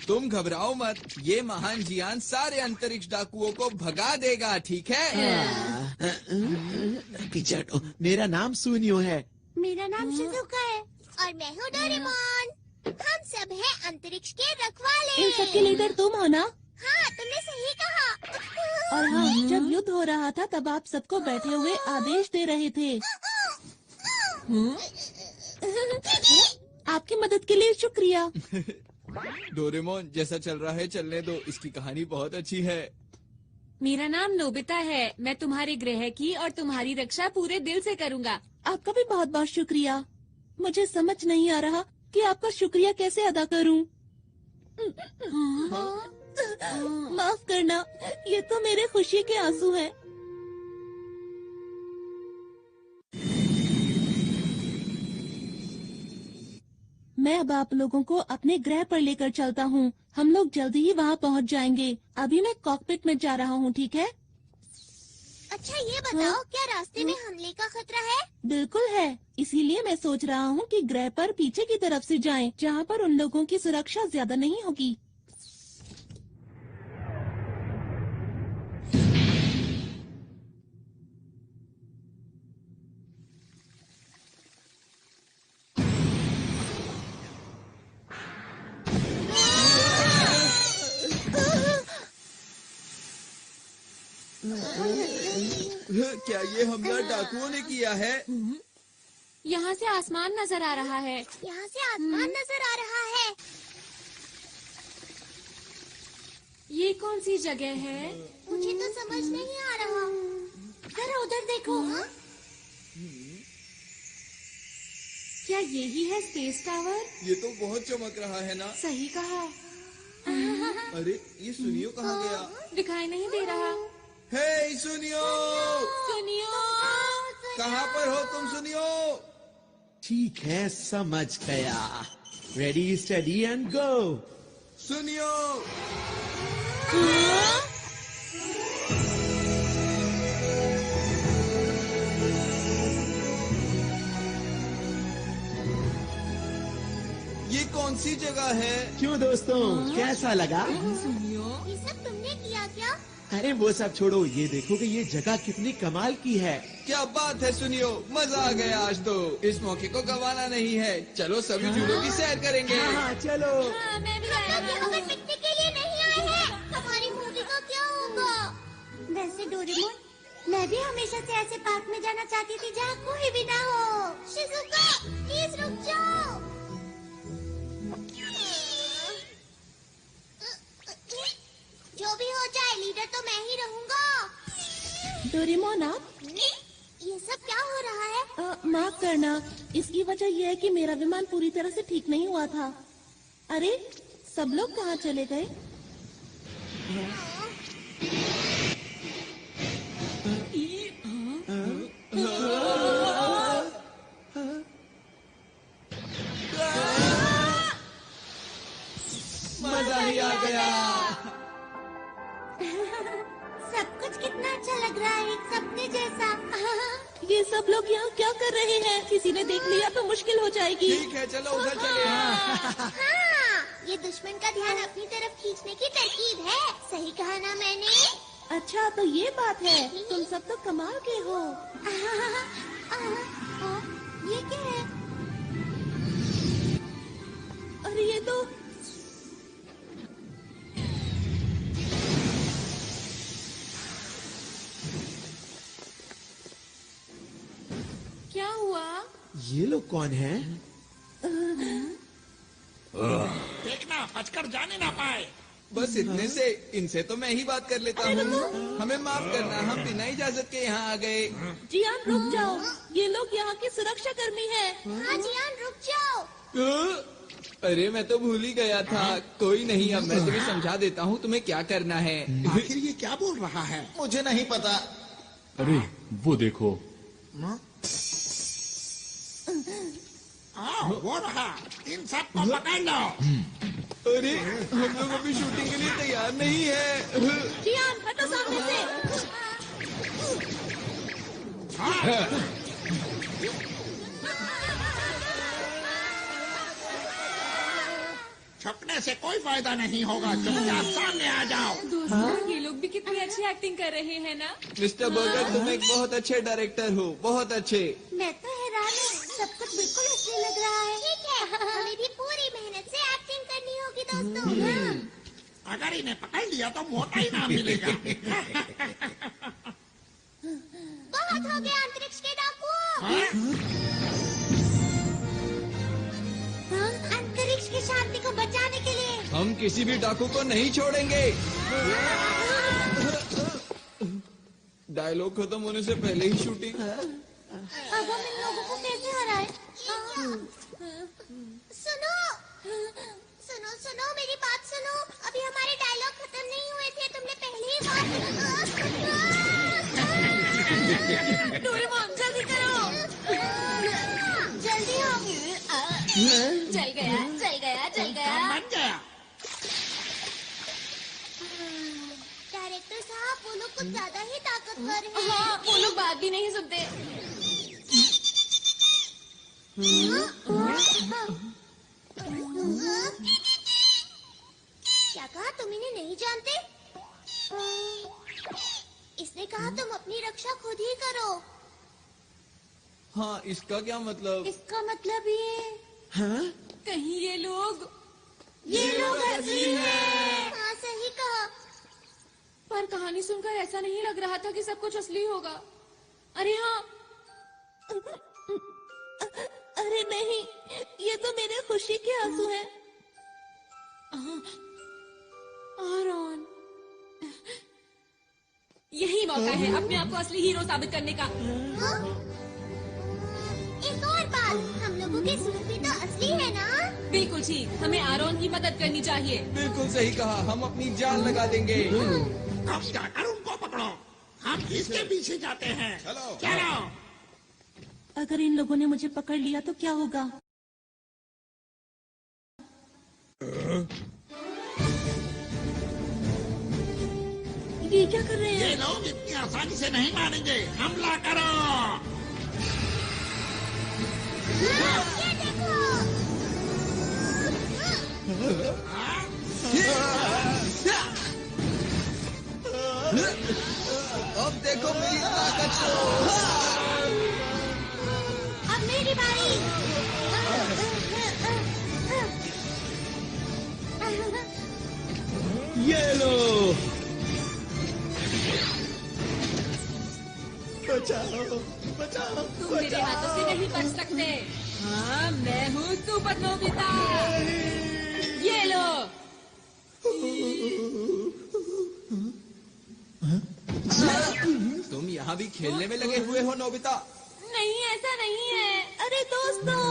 तुम घबराओ मत, ये महान जियान सारे अंतरिक्ष डाकुओं को भगा देगा, ठीक है? पीछे हटो। मेरा नाम सुनियो है। मेरा नाम शिजुका है। और मैं हूँ डोरेमोन। हम सब हैं अंतरिक्ष के रखवाले। इन सबके लीडर तुम हो ना? हाँ, तुमने सही कहा। और हाँ, जब युद्ध हो रहा था तब आप सबको बैठे हुए आदेश दे रहे थे। आपकी मदद के लिए शुक्रिया। डोरेमोन, जैसा चल रहा है चलने दो, इसकी कहानी बहुत अच्छी है। मेरा नाम नोबिता है। मैं तुम्हारे ग्रह की और तुम्हारी रक्षा पूरे दिल से करूँगा। आपका भी बहुत बहुत शुक्रिया। मुझे समझ नहीं आ रहा कि आपका शुक्रिया कैसे अदा करूं। माफ करना, ये तो मेरे खुशी के आंसू हैं। मैं अब आप लोगों को अपने ग्रह पर लेकर चलता हूँ। हम लोग जल्दी ही वहाँ पहुँच जाएंगे। अभी मैं कॉकपिट में जा रहा हूँ, ठीक है? अच्छा ये बताओ, क्या रास्ते में हमले का खतरा है? बिल्कुल है। इसीलिए मैं सोच रहा हूँ कि ग्रह पर पीछे की तरफ से जाएं, जहाँ पर उन लोगों की सुरक्षा ज्यादा नहीं होगी। क्या ये हमला डाकुओं ने किया है? यहाँ से आसमान नजर आ रहा है। यहाँ से आसमान नजर आ रहा है। ये कौन सी जगह है? मुझे तो समझ नहीं आ रहा। जरा उधर देखो। क्या यही है स्पेस टावर? ये तो बहुत चमक रहा है ना। सही कहा। अरे ये सुनियो कहाँ गया? दिखाई नहीं दे रहा। हे सुनियो, सुनियो, कहाँ पर हो तुम सुनियो? ठीक है, समझ गया। Ready, study and go. सुनियो, ये कौन सी जगह है? क्यों दोस्तों, कैसा लगा? ये सब तुमने किया क्या? अरे वो सब छोड़ो, ये देखो कि ये जगह कितनी कमाल की है। क्या बात है सुनियो, मजा आ गया आज तो। इस मौके को गंवाना नहीं है। चलो सभी झूलों की सैर करेंगे। हाँ, चलो। हाँ, मैं भी हम लोग यहाँ पर पिकनिक के लिए नहीं आए हैं। हमारी मूवी का क्या होगा? वैसे डोरेमोन, मैं भी हमेशा से ऐसे पार्क में जाना चाहती थी जहाँ कोई भी ना हो। शिजुका, प्लीज रुक जाओ। जो भी हो जाए, लीडर तो मैं ही रहूँगा। डोरेमोन, आप ये सब क्या हो रहा है? माफ करना, इसकी वजह यह है कि मेरा विमान पूरी तरह से ठीक नहीं हुआ था। अरे सब लोग कहाँ चले गए? मजा ही आ गया। सब कुछ कितना अच्छा लग रहा है, एक सपने जैसा। ये सब लोग यहाँ क्या कर रहे हैं? किसी ने देख लिया तो मुश्किल हो जाएगी। ठीक है, चलो उधर चले। हाँ, ये दुश्मन का ध्यान अपनी तरफ खींचने की तरकीब है। सही कहा ना मैंने? अच्छा तो ये बात है, तुम सब तो कमाल के हो। ये क्या है? अरे ये तो क्या हुआ? ये लोग कौन हैं? देखना बचकर जाने ना पाए। बस इतने से, इनसे तो मैं ही बात कर लेता हूँ। हमें माफ करना, हम बिना इजाजत के यहाँ आ गए। जियान रुक जाओ, ये लोग यहाँ के सुरक्षा कर्मी हैं। हाँ जियान रुक जाओ। अरे मैं तो भूल ही गया था। कोई नहीं, अब मैं तुम्हें समझा देता हूँ तुम्हें क्या करना है। आखिर ये क्या बोल रहा है? मुझे नहीं पता। अरे वो देखो। वो रहा, इन सब को पकड़ लो। अरे हम लोग अभी शूटिंग के लिए तैयार नहीं है। जियान हटो सामने से। छुपने से कोई फायदा नहीं होगा, चुपचाप सामने आ जाओ। दोस्तों, ये लोग भी कितनी अच्छी एक्टिंग कर रहे हैं ना। मिस्टर बर्गर, तुम एक बहुत अच्छे डायरेक्टर हो, बहुत अच्छे। मैं तो हैरान हूँ, सब कुछ बिल्कुल असली लग रहा है। हमें भी पूरी मेहनत से एक्टिंग करनी होगी दोस्तों। अगर इन्हें पकड़ लिया तो मोटा इनाम मिलेगा। बहुत हो गया अंतरिक्ष के डाकू। अंतरिक्ष की शांति को बचाने के लिए हम किसी भी डाकू को नहीं छोड़ेंगे। डायलॉग खत्म होने से पहले ही शूटिंग। अब हम इन लोगों को कैसे हराएं? सुनो सुनो सुनो मेरी बात सुनो। अभी हमारे डायलॉग खत्म नहीं हुए थे, तुमने पहले ही बात। डोरेमोन जल्दी करो। जल्दी हो। चल गया चल गया चल गया। बन गया। डायरेक्टर साहब वो लोग कुछ ज्यादा ही ताकतवर हैं। हाँ, वो लोग बात भी नहीं सुनते। क्या कहा? तुम इन्हें नहीं जानते? इसने कहा तुम अपनी रक्षा खुद ही करो। हाँ, इसका क्या मतलब? इसका मतलब ये हाँ? कहीं ये लोग असली हैं। हाँ सही कहा। पर कहानी सुनकर ऐसा नहीं लग रहा था कि सब कुछ असली होगा। अरे हाँ, अरे नहीं, ये तो मेरे खुशी के आंसू हैं। आरॉन, यही मौका है अपने आप को असली हीरो साबित करने का। एक और बात, हम लोगों के सूट भी तो असली है ना? बिल्कुल ठीक, हमें आरॉन की मदद करनी चाहिए। बिल्कुल सही कहा, हम अपनी जान लगा देंगे। अब जाकर उनको पकड़ो, हम इसके पीछे जाते हैं। चलो। चलो। अगर इन लोगों ने मुझे पकड़ लिया तो क्या होगा? ये क्या कर रहे ये हैं? लोग इतनी आसानी से नहीं मानेंगे। हमला करो। ये देखो। अब देखो मेरी ताकत को। अब मेरी बारी। ये लो। बचाओ बचाओ। तुम मेरे हाथों से नहीं बच सकते। हाँ, मैं हूँ सुपर नोबिता। ये लो। तुम यहाँ भी खेलने में लगे हुए हो नोबिता? नहीं, ऐसा नहीं है। अरे दोस्तों,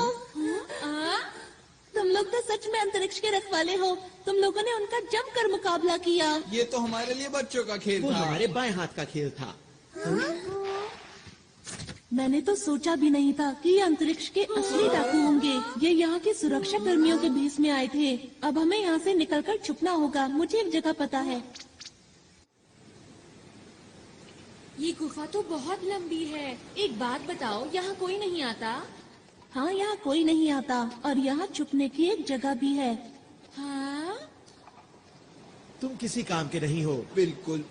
तुम लोग तो सच में अंतरिक्ष के रखवाले हो। तुम लोगों ने उनका जमकर मुकाबला किया। ये तो हमारे लिए बच्चों का खेल वो था। हमारे बाएं हाथ का खेल था। मैंने तो सोचा भी नहीं था कि ये अंतरिक्ष के असली डाकू होंगे। ये यहाँ के सुरक्षा कर्मियों के भेष में आए थे। अब हमें यहाँ से निकलकर छुपना होगा। मुझे एक जगह पता है। ये गुफा तो बहुत लंबी है। एक बात बताओ, यहाँ कोई नहीं आता? हाँ, यहाँ कोई नहीं आता और यहाँ छुपने की एक जगह भी है। हाँ? तुम किसी काम के नहीं हो। बिल्कुल।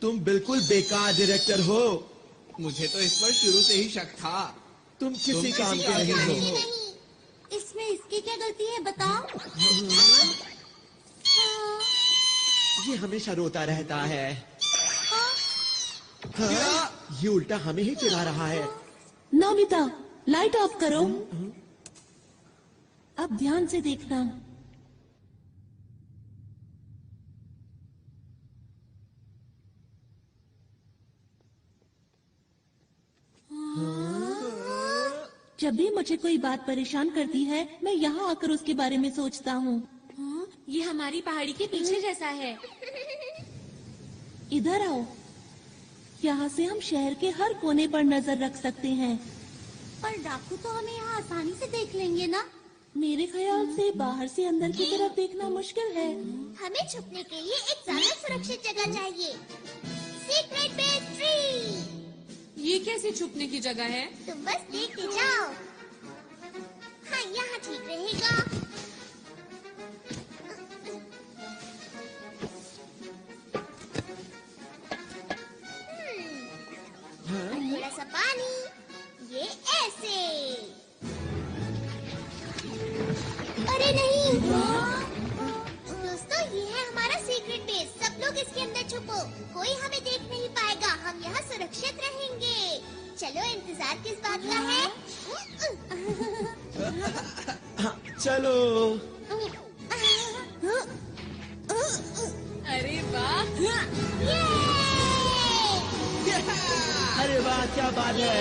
तुम बिल्कुल बेकार डायरेक्टर हो। मुझे तो इस पर शुरू से ही शक था। तुम किसी काम के नहीं नहीं, हो। नहीं। इसमें इसकी क्या गलती है बताओ? ये हमेशा रोता रहता है। हाँ, ये उल्टा हमें ही चिढ़ा रहा है। नोबिता, लाइट ऑफ करो। अब ध्यान से देखना। जब भी मुझे कोई बात परेशान करती है, मैं यहाँ आकर उसके बारे में सोचता हूँ। हाँ, ये हमारी पहाड़ी के पीछे जैसा है। इधर आओ। यहाँ से हम शहर के हर कोने पर नजर रख सकते हैं। पर डाकू तो हमें यहाँ आसानी से देख लेंगे ना? मेरे ख्याल से बाहर से अंदर की तरफ देखना मुश्किल है। हमें छुपने के लिए एक ज्यादा सुरक्षित जगह चाहिए। Secret base tree. ये कैसे छुपने की जगह है? तुम बस देखते जाओ। हाँ, यहाँ ठीक रहेगा। थोड़ा सा पानी, ये ऐसे। अरे नहीं। दोस्तों, ये है हमारा सीक्रेट बेस। सब लोग इसके अंदर छुपो, कोई हमें देख नहीं पाएगा। हम यहाँ सुरक्षित रहेंगे। चलो, इंतजार किस बात का है? हाँ, चलो। अरे वाह! अरे वाह, क्या बात है।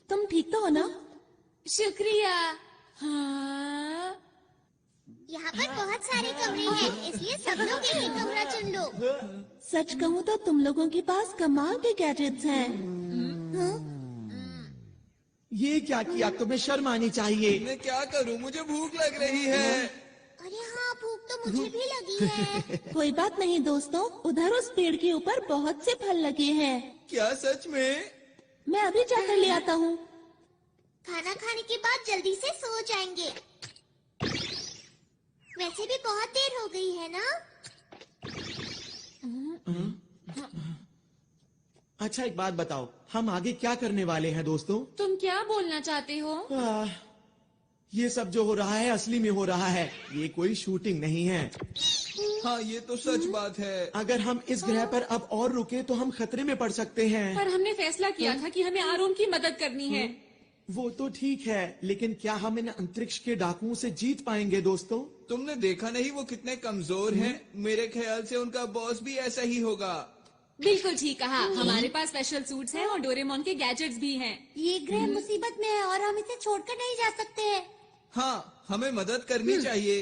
तुम ठीक तो हो ना? शुक्रिया। हाँ। यहाँ पर बहुत सारे कमरे हैं, इसलिए सब लोग एक ही कमरा चुन लो। सच कहूँ तो तुम लोगों के पास कमाल के गैजेट्स हैं। ये क्या किया? तुम्हें शर्म आनी चाहिए। मैं क्या करूं? मुझे भूख लग रही है। अरे हाँ, भूख तो मुझे भी लगी है। कोई बात नहीं दोस्तों, उधर उस पेड़ के ऊपर बहुत से फल लगे हैं। क्या सच में? मैं अभी जाकर ले आता हूँ। खाना खाने के बाद जल्दी से सो जाएंगे। वैसे भी बहुत देर हो गई है ना? अच्छा, एक बात बताओ, हम आगे क्या करने वाले हैं दोस्तों? तुम क्या बोलना चाहते हो? ये सब जो हो रहा है असली में हो रहा है, ये कोई शूटिंग नहीं है। हाँ, ये तो सच बात है। अगर हम इस ग्रह पर अब और रुके तो हम खतरे में पड़ सकते हैं। पर हमने फैसला किया था कि हमें आरोन की मदद करनी है। वो तो ठीक है, लेकिन क्या हम इन अंतरिक्ष के डाकुओं से जीत पाएंगे दोस्तों? तुमने देखा नहीं वो कितने कमजोर हैं? मेरे ख्याल से उनका बॉस भी ऐसा ही होगा। बिल्कुल ठीक कहा। हमारे पास स्पेशल सूट्स हैं और डोरेमोन के गैजेट्स भी हैं। ये ग्रह मुसीबत में है और हम इसे छोड़कर नहीं जा सकते हैं। हाँ, हमें मदद करनी चाहिए।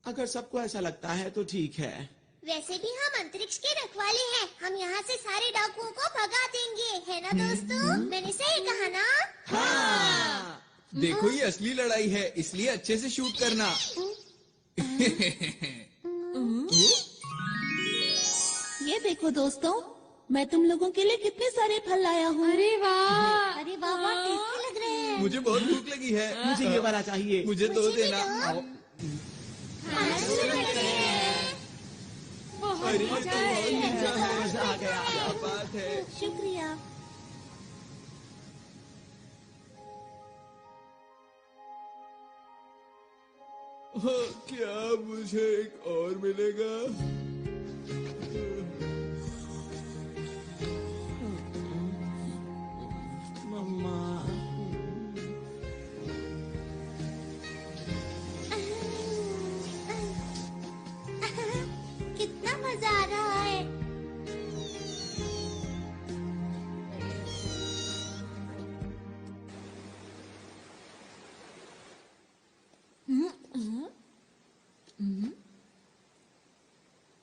अगर सबको ऐसा लगता है तो ठीक है। वैसे भी हम अंतरिक्ष के रखवाले हैं। हम यहाँ से सारे डाकुओं को भगा देंगे, है ना दोस्तों? मैंने सही कहा ना? हाँ। देखो, ये असली लड़ाई है, इसलिए अच्छे से शूट करना। ये देखो दोस्तों, मैं तुम लोगों के लिए कितने सारे फल लाया हूँ। अरे वाह! अरे वाह, बहुत टेस्टी लग रहे हैं। मुझे बहुत भूख लगी है। मुझे ये वाला चाहिए। मुझे दो देना। खाना शुरू करते हैं। बहुत अरे, ये तो मजा बहुत है। मीठा है। मजा आ गया। क्या बात है। शुक्रिया। हाँ, क्या मुझे एक और मिलेगा? मम्मा। कितना मजा आ रहा है।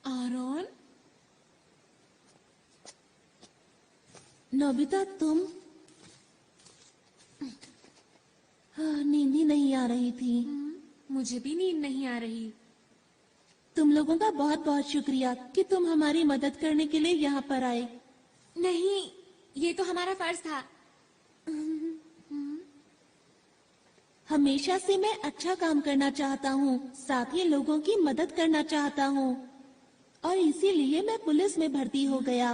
आरोन, नोबिता, तुम? हाँ, नींद ही नहीं आ रही थी। मुझे भी नींद नहीं आ रही। तुम लोगों का बहुत बहुत शुक्रिया कि तुम हमारी मदद करने के लिए यहाँ पर आए। नहीं, ये तो हमारा फर्ज था। हमेशा से मैं अच्छा काम करना चाहता हूँ, साथ ही लोगों की मदद करना चाहता हूँ, और इसीलिए मैं पुलिस में भर्ती हो गया।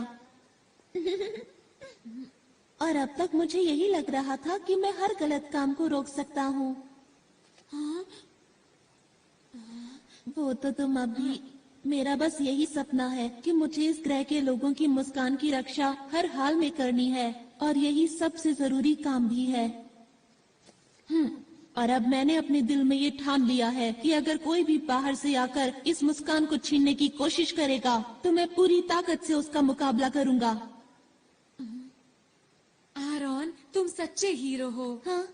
और अब तक मुझे यही लग रहा था कि मैं हर गलत काम को रोक सकता हूँ। वो तो तुम अभी। मेरा बस यही सपना है कि मुझे इस ग्रह के लोगों की मुस्कान की रक्षा हर हाल में करनी है, और यही सबसे जरूरी काम भी है। और अब मैंने अपने दिल में ये ठान लिया है कि अगर कोई भी बाहर से आकर इस मुस्कान को छीनने की कोशिश करेगा तो मैं पूरी ताकत से उसका मुकाबला करूंगा। आरोन, तुम सच्चे हीरो हो। हाँ?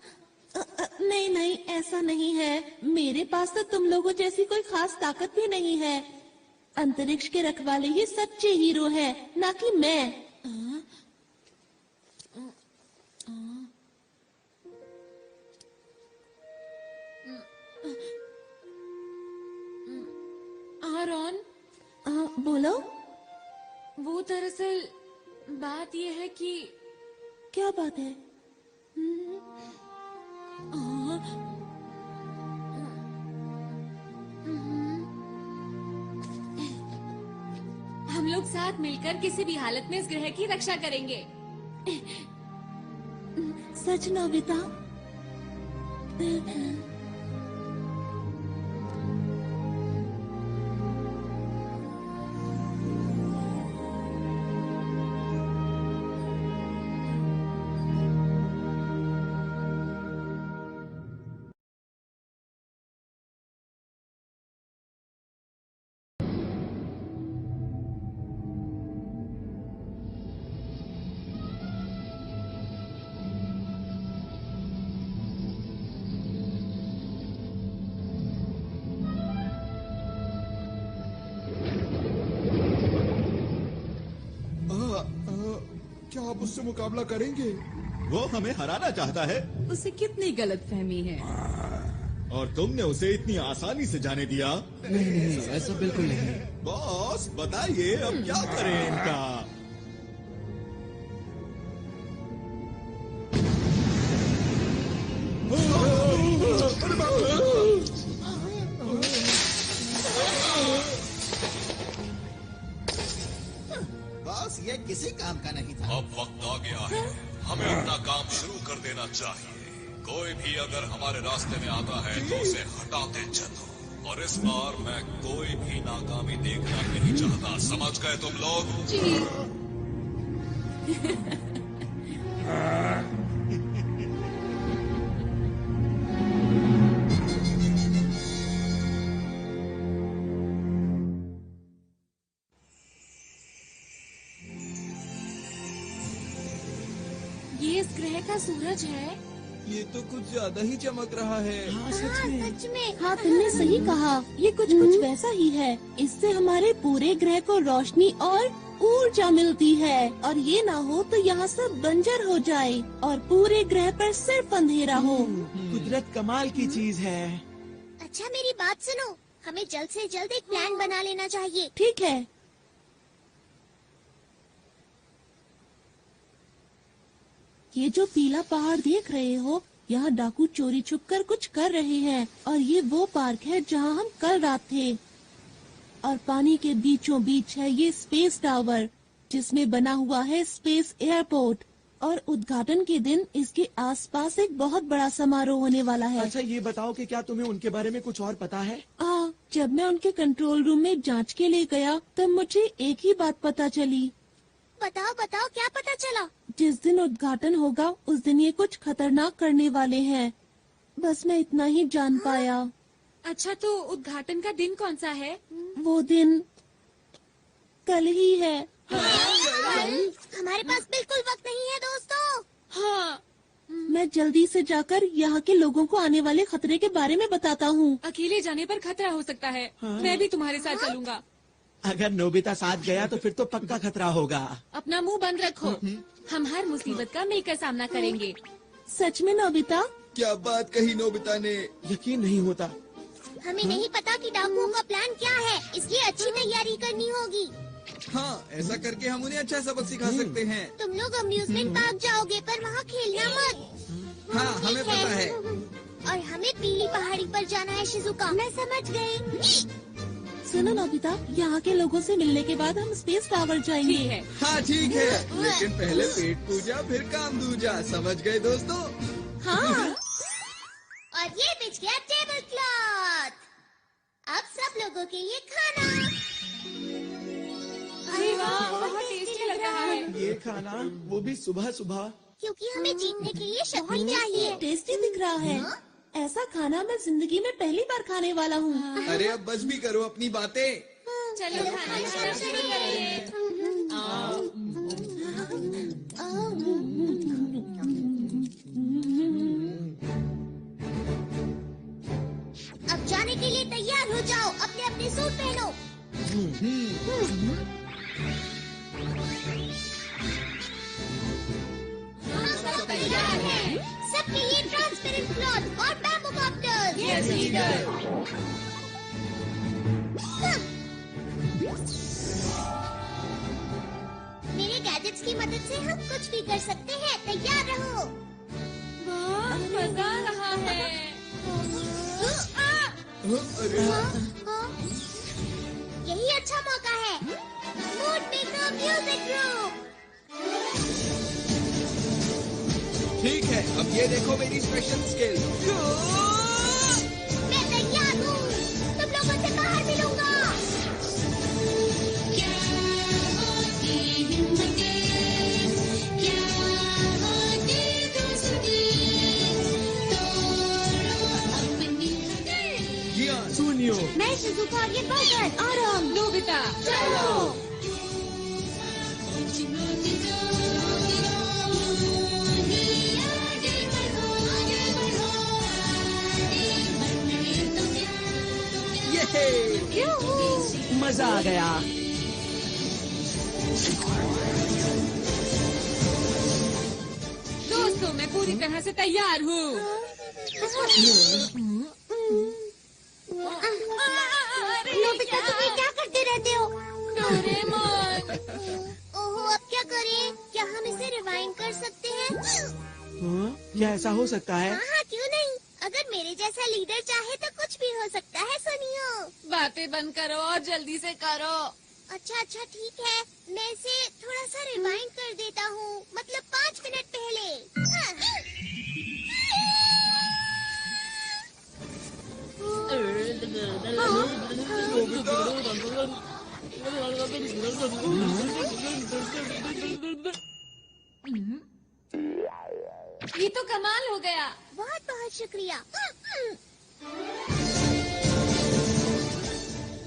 नहीं नहीं, ऐसा नहीं है। मेरे पास तो तुम लोगों जैसी कोई खास ताकत भी नहीं है। अंतरिक्ष के रखवाले ही सच्चे हीरो है, ना कि मैं। आरोन, बोलो। वो दरअसल बात ये है कि क्या बात है? साथ मिलकर किसी भी हालत में इस ग्रह की रक्षा करेंगे। सच नोबिता? क्या आप उससे मुकाबला करेंगे? वो हमें हराना चाहता है उसे कितनी गलतफहमी है। और तुमने उसे इतनी आसानी से जाने दिया। नहीं, ऐसा बिल्कुल नहीं। बॉस बताइए अब क्या करें इनका। बॉस ये किसी काम का नहीं था। अब वक्त आ गया है, हमें अपना काम शुरू कर देना चाहिए। कोई भी अगर हमारे रास्ते में आता है तो उसे हटाते चलो। और इस बार मैं कोई भी नाकामी देखना नहीं चाहता, समझ गए तुम लोग? जी। ये इस ग्रह का सूरज है। ये तो कुछ ज्यादा ही चमक रहा है। हाँ, सच में। हाँ, तुमने सही कहा। ये कुछ वैसा ही है। इससे हमारे पूरे ग्रह को रोशनी और ऊर्जा मिलती है। और ये ना हो तो यहाँ सब बंजर हो जाए और पूरे ग्रह पर सिर्फ अंधेरा हो। कुदरत कमाल की चीज है। अच्छा मेरी बात सुनो, हमें जल्द से जल्द एक प्लान बना लेना चाहिए। ठीक है। ये जो पीला पहाड़ देख रहे हो, यहाँ डाकू चोरी छुपकर कुछ कर रहे हैं। और ये वो पार्क है जहाँ हम कल रात थे। और पानी के बीचों बीच है ये स्पेस टावर, जिसमें बना हुआ है स्पेस एयरपोर्ट। और उद्घाटन के दिन इसके आसपास एक बहुत बड़ा समारोह होने वाला है। अच्छा ये बताओ कि क्या तुम्हें उनके बारे में कुछ और पता है? जब मैं उनके कंट्रोल रूम में जांच के लिए गया तब मुझे एक ही बात पता चली। बताओ बताओ, क्या पता चला? जिस दिन उद्घाटन होगा उस दिन ये कुछ खतरनाक करने वाले हैं। बस मैं इतना ही जान पाया। अच्छा तो उद्घाटन का दिन कौन सा है? वो दिन कल ही है। हमारे पास बिल्कुल वक्त नहीं है दोस्तों। हाँ। मैं जल्दी से जाकर यहाँ के लोगों को आने वाले खतरे के बारे में बताता हूँ। अकेले जाने पर खतरा हो सकता है। मैं भी तुम्हारे साथ चलूंगा। अगर नोबिता साथ गया तो फिर तो पक्का खतरा होगा। अपना मुंह बंद रखो। हम हर मुसीबत का मिलकर सामना करेंगे। सच में नोबिता? क्या बात कही नोबिता ने। यकीन नहीं होता। हमें नहीं पता कि डाकुओं का प्लान क्या है, इसलिए अच्छी तैयारी करनी होगी। हाँ, ऐसा करके हम उन्हें अच्छा सबक सिखा सकते हैं। तुम लोग अम्यूजमेंट पार्क जाओगे पर वहाँ खेलना मत। हाँ, हमें पता है। और हमें पीली पहाड़ी पर जाना है शिजुका। मैं समझ गई। सुनो नोबिता, यहाँ के लोगों से मिलने के बाद हम स्पेस टावर जाएंगे। ठीक है। हाँ ठीक है, लेकिन पहले पेट पूजा फिर काम दूजा, समझ गए दोस्तों? हाँ। और ये बिछ गया टेबल क्लॉथ। अब सब लोगों के लिए खाना। अरे वाह, बहुत टेस्टी लग रहा है। ये खाना, वो भी सुबह सुबह। क्योंकि हमें जीतने के लिए शक्ति चाहिए। टेस्टी दिख रहा है। ऐसा खाना मैं जिंदगी में पहली बार खाने वाला हूँ। अरे अब बस भी करो अपनी बातें। चलो खाना शुरू करिए। अब जाने के लिए तैयार हो जाओ, अपने अपने सूट पहनो। सब तैयार है। सबके लिए ट्रांसपेरेंट क्लॉथ और बैम्बू कॉप्टर्स। Yes leader. मेरे गैजेट्स की मदद से हम कुछ भी कर सकते हैं। तैयार रहो। वाह, मजा आ रहा है। अरे यही अच्छा मौका है। मोटेको म्यूजिक ग्रुप। ठीक है, अब ये देखो मेरी स्पेशल स्किल। मैं तैयार हूँ, तुम लोगों से बाहर मिलूंगा। सुनियो, मैं शिजुका, ये बजट आराम। नोबिता चलो। मजा आ गया। दोस्तों, मैं पूरी तरह से तैयार हूँ। नोबिता, तुम ये क्या करते रहते हो? डोरेमोन। ओहो, अब क्या करें? क्या हम इसे रिवाइंड कर सकते हैं? हाँ? क्या ऐसा हो सकता है? हाँ, क्यों नहीं? अगर मेरे जैसा लीडर चाहे तो कुछ भी हो सकता है। सुनियो। बातें बंद करो और जल्दी से करो। अच्छा अच्छा, ठीक है। मैं इसे थोड़ा सा रिवाइंड कर देता हूँ, मतलब 5 मिनट पहले। ये तो कमाल हो गया। बहुत बहुत शुक्रिया।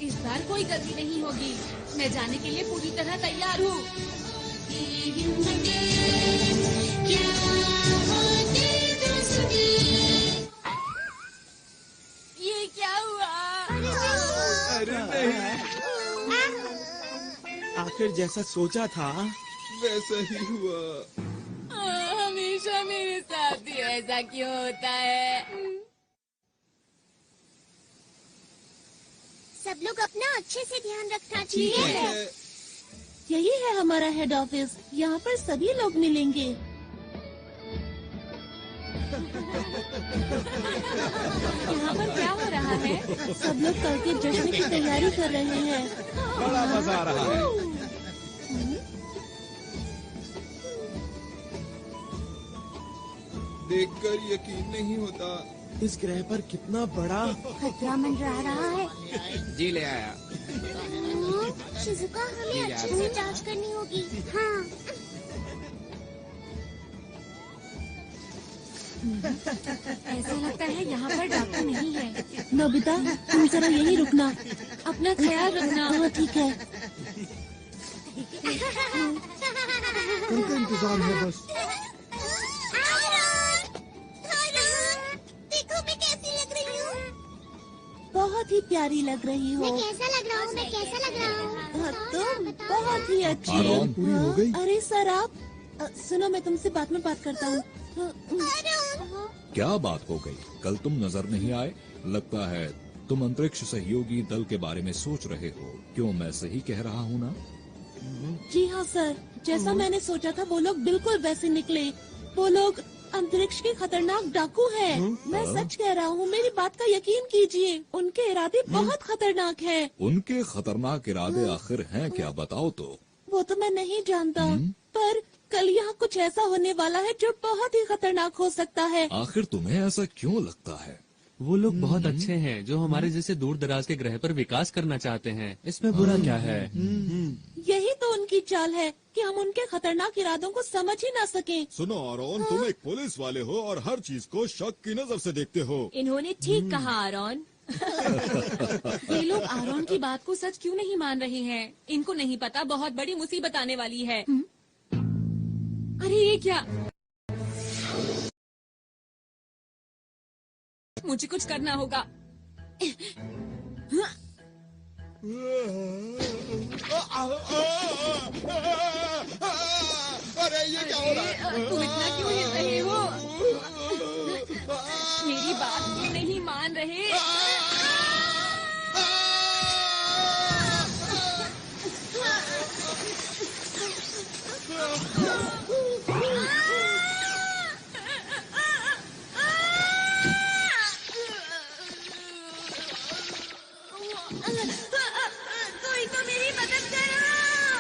इस बार कोई गलती नहीं होगी। मैं जाने के लिए पूरी तरह तैयार हूँ। ये क्या हुआ? अरे नहीं, आखिर जैसा सोचा था वैसा ही हुआ। हमेशा मेरे साथ ही ऐसा क्यों होता है? सब लोग अपना अच्छे से ध्यान रखना ठीक चाहिए। है। यही है हमारा हेड ऑफिस। यहाँ पर सभी लोग मिलेंगे। यहाँ पर क्या हो रहा है? सब लोग कल के जश्न की तैयारी कर रहे हैं। बड़ा मजा आ रहा है। देखकर यकीन नहीं होता। इस ग्रह पर कितना बड़ा खतरा मंडरा रहा है। जी ले आया। शिजुका, हमें अच्छे से जांच करनी होगी। हाँ। ऐसा लगता है यहाँ पर डॉक्टर नहीं है। नोबिता, तुम जरा यहीं रुकना। अपना ख्याल रखना। हाँ, ठीक है। उनका इंतजार है बस। देखो मैं कैसी लग रही हूँ। बहुत ही प्यारी लग रही हो। मैं कैसा लग रहा हूँ? मैं कैसा लग रहा हूँ? हाँ, तुम बहुत ही अच्छी आराम हो। पूरी हो गई? अरे सर, आप सुनो, मैं तुमसे बाद में बात करता हूँ। क्या बात हो गई? कल तुम नजर नहीं आए। लगता है तुम अंतरिक्ष सहयोगी दल के बारे में सोच रहे हो। क्यों, मैं सही कह रहा हूँ ना? जी हाँ सर, जैसा मैंने सोचा था वो लोग बिल्कुल वैसे निकले। वो लोग अंतरिक्ष के खतरनाक डाकू हैं। मैं सच कह रहा हूँ, मेरी बात का यकीन कीजिए। उनके इरादे बहुत खतरनाक हैं। उनके खतरनाक इरादे आखिर हैं क्या, बताओ तो। वो तो मैं नहीं जानता, पर कल यहाँ कुछ ऐसा होने वाला है जो बहुत ही खतरनाक हो सकता है। आखिर तुम्हें ऐसा क्यों लगता है? वो लोग बहुत अच्छे हैं जो हमारे जैसे दूर दराज के ग्रह पर विकास करना चाहते हैं। इसमें बुरा क्या है? यही तो उनकी चाल है कि हम उनके खतरनाक इरादों को समझ ही ना सकें। सुनो आरोन, तुम एक पुलिस वाले हो और हर चीज को शक की नजर से देखते हो। इन्होंने ठीक कहा आरोन। ये लोग आरोन की बात को सच क्यों नहीं मान रहे हैं? इनको नहीं पता बहुत बड़ी मुसीबत आने वाली है। अरे ये क्या? मुझे कुछ करना होगा। अरे ये क्या हो रहा है? तुम इतना क्यों हिल रहे हो? मेरी बात क्यों नहीं मान रहे? कोई तो मेरी मदद करो।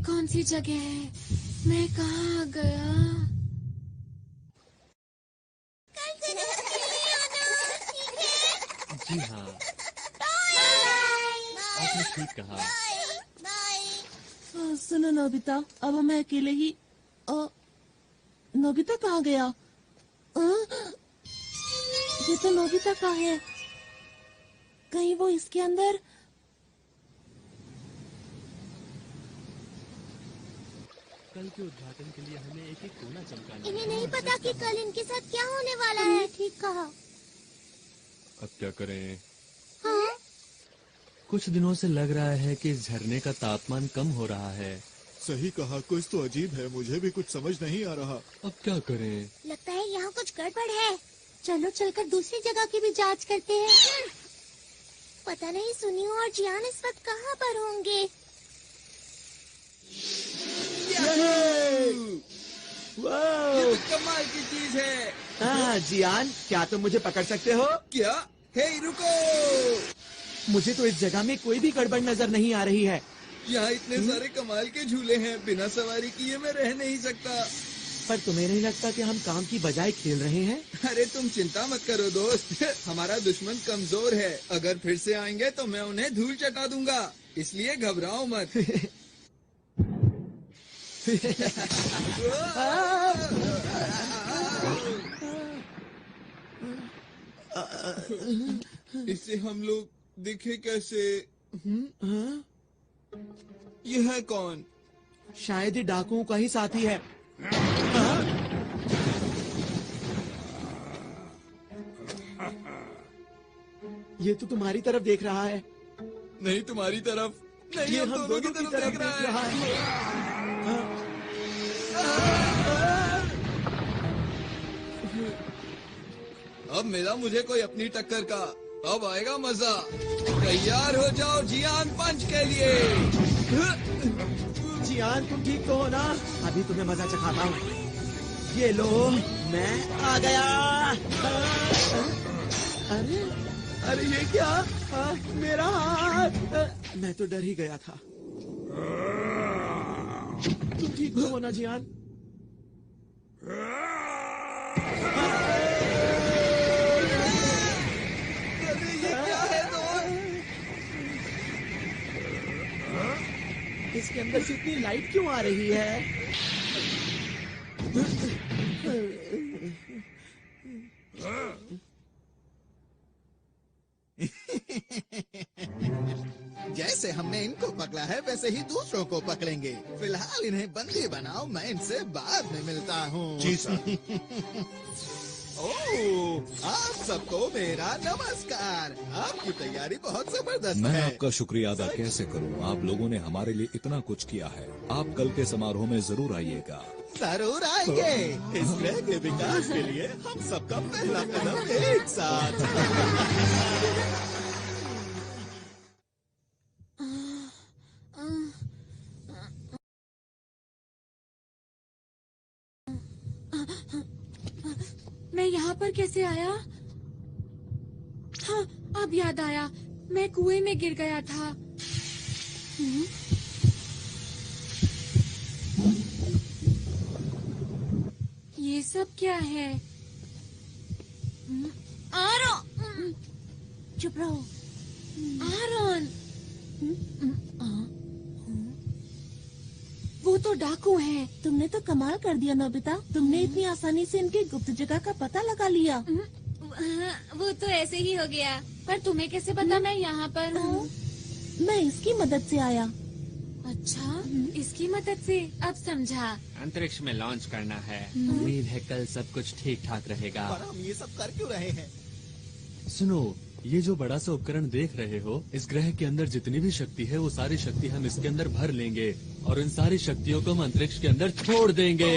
कौन सी जगह है? मैं कहाँ आ गया? जी हाँ, आपने ठीक कहा। सुनो नोबिता, अब हमें अकेले ही नोबिता कहाँ गया? ये तो नोबिता का है। कहीं वो इसके अंदर? कल के उद्घाटन के लिए हमें एक एक कोना चमकाना। इन्हें नहीं पता कि कल इनके साथ क्या होने वाला है। ठीक कहा। अब क्या करें? हाँ? कुछ दिनों से लग रहा है कि इस झरने का तापमान कम हो रहा है। सही कहा, कुछ तो अजीब है, मुझे भी कुछ समझ नहीं आ रहा। अब क्या करें? लगता है यहाँ कुछ गड़बड़ है। चलो चलकर दूसरी जगह की भी जांच करते हैं। पता नहीं सुनी और जियान इस वक्त कहाँ पर होंगे। ये तो कमाल की चीज है। हाँ जियान, क्या तुम मुझे पकड़ सकते हो? क्या? हे रुको! मुझे तो इस जगह में कोई भी गड़बड़ नजर नहीं आ रही है। यहाँ इतने सारे कमाल के झूले हैं, बिना सवारी किए मैं रह नहीं सकता। पर तुम्हें नहीं लगता कि हम काम की बजाय खेल रहे हैं? अरे तुम चिंता मत करो दोस्त, हमारा दुश्मन कमजोर है। अगर फिर से आएंगे तो मैं उन्हें धूल चटा दूंगा, इसलिए घबराओ मत। इससे हम लोग दिखे कैसे? यह है कौन? शायद ही डाकुओं का ही साथी है। ये तो तुम्हारी तरफ देख रहा है। नहीं तुम्हारी तरफ नहीं, ये हम दोनों की तरफ देख रहा है। अब मिला मुझे कोई अपनी टक्कर का, अब आएगा मजा। तैयार हो जाओ जियान पंच के लिए। जियान तुम ठीक तो हो ना? अभी तुम्हें मजा चखाता हूँ। ये लो, मैं आ गया। अरे अरे ये क्या? मेरा हाथ! मैं तो डर ही गया था। तुम ठीक तो हो ना जियान? इसके अंदर से इतनी लाइट क्यों आ रही है? जैसे हमने इनको पकड़ा है वैसे ही दूसरों को पकड़ेंगे। फिलहाल इन्हें बंदी बनाओ, मैं इनसे बाद में मिलता हूँ। जी सर। ओह, आप सबको मेरा नमस्कार। आपकी तैयारी बहुत जबरदस्त मैं है। आपका शुक्रिया अदा कैसे करूं? आप लोगों ने हमारे लिए इतना कुछ किया है। आप कल के समारोह में जरूर आइएगा। जरूर आएंगे। इस ग्रह के विकास के लिए हम सबका पहला कदम एक साथ। मैं यहाँ पर कैसे आया? हाँ, अब याद आया, मैं कुएं में गिर गया था। ये सब क्या है? आरोन! चुप रहो। आरोन! वो तो डाकू हैं। तुमने तो कमाल कर दिया नोबिता। तुमने इतनी आसानी से इनकी गुप्त जगह का पता लगा लिया। वो तो ऐसे ही हो गया। पर तुम्हें कैसे पता मैं यहाँ पर हूँ? मैं इसकी मदद से आया। अच्छा, इसकी मदद से अब समझा। अंतरिक्ष में लॉन्च करना है। उम्मीद है कल सब कुछ ठीक ठाक रहेगा। पर हम ये सब कर क्यों रहे हैं? सुनो, ये जो बड़ा सा उपकरण देख रहे हो, इस ग्रह के अंदर जितनी भी शक्ति है वो सारी शक्ति हम इसके अंदर भर लेंगे और इन सारी शक्तियों को हम अंतरिक्ष के अंदर छोड़ देंगे।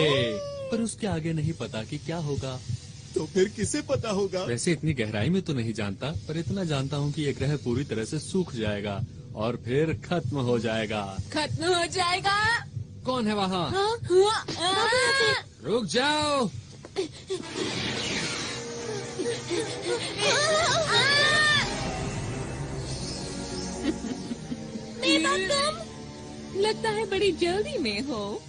पर उसके आगे नहीं पता कि क्या होगा। तो फिर किसे पता होगा? वैसे इतनी गहराई में तो नहीं जानता, पर इतना जानता हूँ कि ये ग्रह पूरी तरह से सूख जाएगा और फिर खत्म हो जाएगा। खत्म हो जाएगा? कौन है वहाँ? रुक जाओ। लगता है बड़ी जल्दी में हो।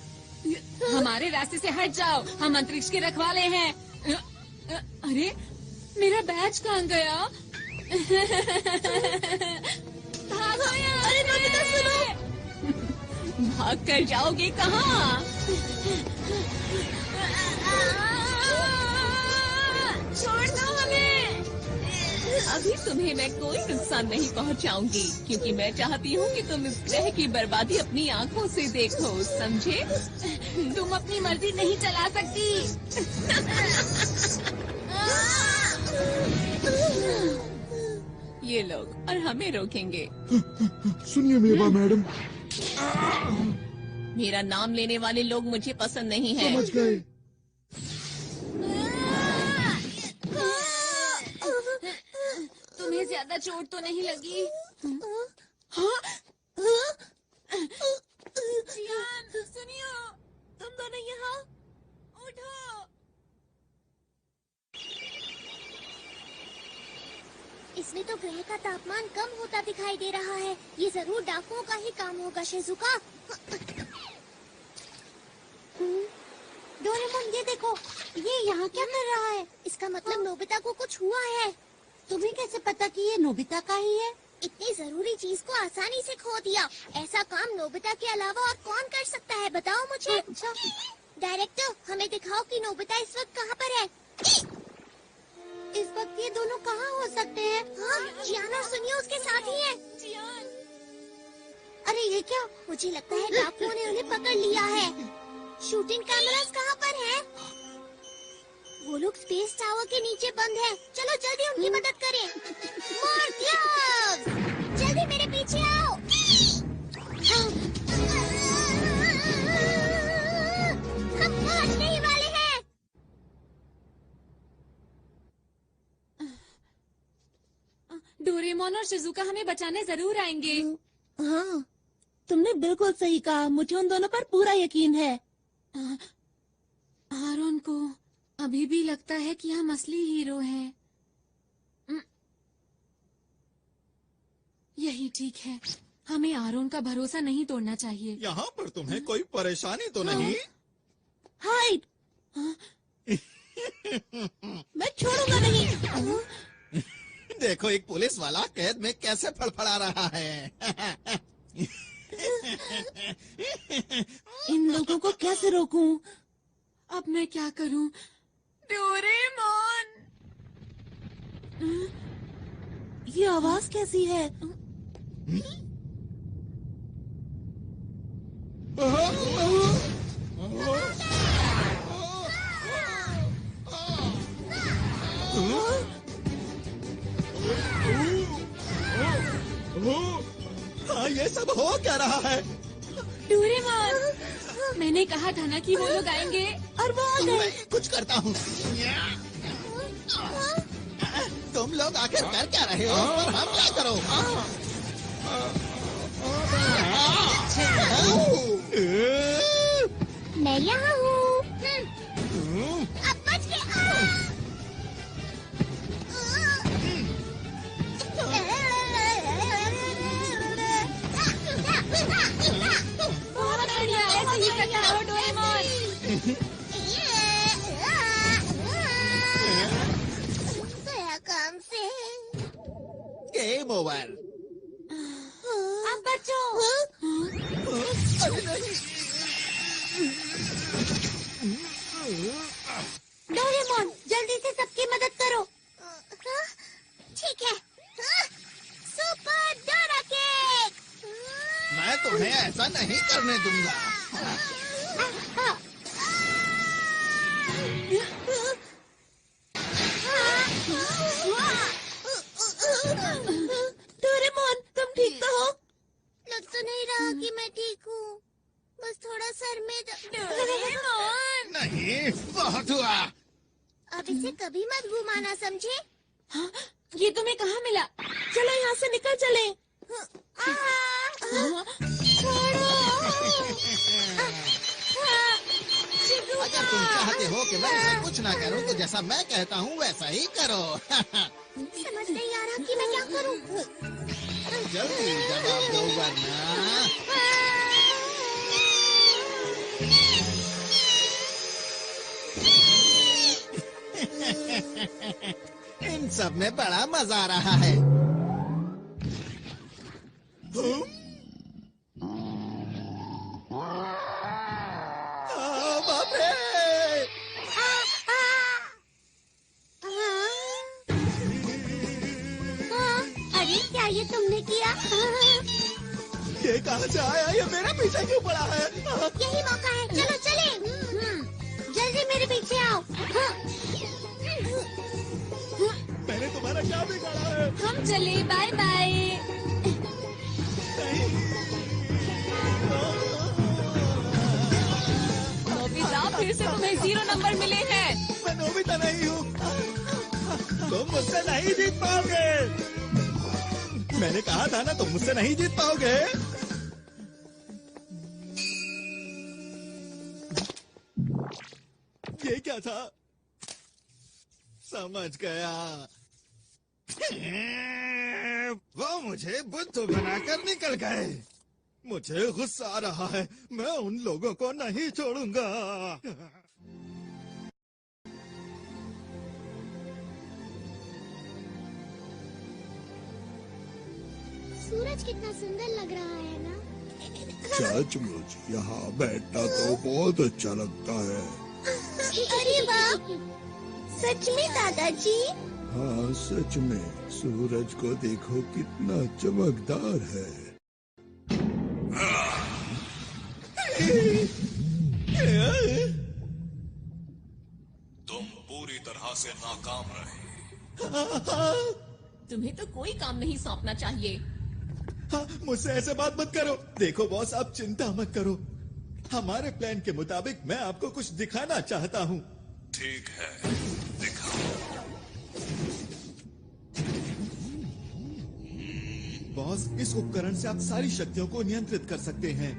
हमारे रास्ते से हट जाओ, हम अंतरिक्ष के रखवाले हैं। अरे मेरा बैज कहाँ गया? भागो यहाँ! अरे नोबिता सुनो! भाग कर जाओगे कहाँ? छोड़ दो हमें! अभी तुम्हें मैं कोई नुकसान नहीं पहुंचाऊंगी, क्योंकि मैं चाहती हूँ कि तुम इस ग्रह की बर्बादी अपनी आंखों से देखो, समझे? तुम अपनी मर्जी नहीं चला सकती। ये लोग और हमें रोकेंगे। सुनिए मेवा मैडम। मेरा नाम लेने वाले लोग मुझे पसंद नहीं है। समझ गए। तुम्हें ज्यादा चोट तो नहीं लगी? जियान, सुनियो, तुम दोनों यहाँ उठो। इसमें तो ग्रह का तापमान कम होता दिखाई दे रहा है। ये जरूर डाकुओं का ही काम होगा, शिजुका। डोरेमोन, ये देखो, ये यहाँ क्या कर रहा है? इसका मतलब नोबिता को कुछ हुआ है। तुम्हें कैसे पता कि ये नोबिता का ही है? इतनी जरूरी चीज को आसानी से खो दिया। ऐसा काम नोबिता के अलावा और कौन कर सकता है, बताओ मुझे। डायरेक्टर, हमें दिखाओ कि नोबिता इस वक्त कहाँ पर है। इस वक्त ये दोनों कहाँ हो सकते हैं? हाँ, जियान और सुनियो उसके साथ ही हैं। अरे ये क्या? मुझे लगता है डाकुओं ने उन्हें पकड़ लिया है। शूटिंग कैमरास कहाँ पर हैं? वो लोग स्पेस टावर के नीचे बंद हैं। चलो जल्दी उनकी मदद करें। मोर्टियस, जल्दी मेरे पीछे आओ। हम पहुंचने ही वाले हैं। डोरेमोन और शिजुका हमें बचाने जरूर आएंगे। हाँ, तुमने बिल्कुल सही कहा। मुझे उन दोनों पर पूरा यकीन है। आरोन को अभी भी लगता है कि हम असली हीरो हैं। यही ठीक है। हमें आरोन का भरोसा नहीं तोड़ना चाहिए। यहाँ पर तुम्हें कोई परेशानी तो नहीं? हाइड! मैं छोड़ूंगा नहीं। देखो, एक पुलिस वाला कैद में कैसे फड़फड़ा रहा है। इन लोगों को कैसे रोकूं? अब मैं क्या करूं? डोरेमोन! ये आवाज कैसी है? हाँ, ये सब हो क्या रहा है? डोरेमोन, मैंने कहा था ना कि वो लोग आएंगे। और वो आ गए। कुछ करता हूँ। तुम लोग आखिर कर क्या रहे हो? हम क्या करो? मैं यहाँ हूँ। अब बच के बहुत बढ़िया, ऐसे ही करता रहो डोरेमोन। काम से गेम ओवर। अब बचो। डोरेमोन, जल्दी से सबकी मदद करो। ठीक है। Super Dora cake. मैं तुम्हें ऐसा नहीं करने दूंगा। डोरेमोन, तुम ठीक तो हो? लग तो नहीं रहा कि मैं ठीक हूँ। बस थोड़ा सर में डोरेमोन! नहीं, बहुत हुआ। अब इसे कभी मत घुमाना, समझे? हाँ, ये तुम्हें कहाँ मिला? चलो यहाँ से निकल चले। अगर तुम चाहते हो कि मैं इसे कुछ ना करूं, तो जैसा मैं कहता हूँ वैसा ही करो। समझ नहीं आ रहा कि मैं क्या करूँ। जल्दी जवाब दो वरना इन सब में बड़ा मजा आ रहा है। बाप रे! अरे क्या ये तुमने किया? ये कहाँ से आया? ये मेरे पीछे क्यों पड़ा है? यही मौका है, चलो चले। जल्दी मेरे पीछे आओ। मैंने तुम्हारा क्या बिगाड़ा है? हम चले, बाय बाय। नोबिता, फिर से तुम्हें 0 नंबर मिले हैं। मैं नोबिता नहीं हूँ। तुम मुझसे नहीं जीत पाओगे। मैंने कहा था ना, तुम मुझसे नहीं जीत पाओगे। ये क्या था? समझ गया। वो मुझे बुद्धू बनाकर निकल गए। मुझे गुस्सा आ रहा है। मैं उन लोगों को नहीं छोड़ूंगा। सूरज कितना सुंदर लग रहा है ना? सचमुच यहाँ बैठना तो बहुत अच्छा लगता है। अरे वाह! सच में दादाजी? हाँ सच में, सूरज को देखो कितना चमकदार है। तुम पूरी तरह से नाकाम रहे। तुम्हें तो कोई काम नहीं सौंपना चाहिए। हाँ, मुझसे ऐसे बात मत करो। देखो बॉस, आप चिंता मत करो। हमारे प्लान के मुताबिक मैं आपको कुछ दिखाना चाहता हूँ। ठीक है, दिखाओ। बॉस, इस उपकरण से आप सारी शक्तियों को नियंत्रित कर सकते हैं।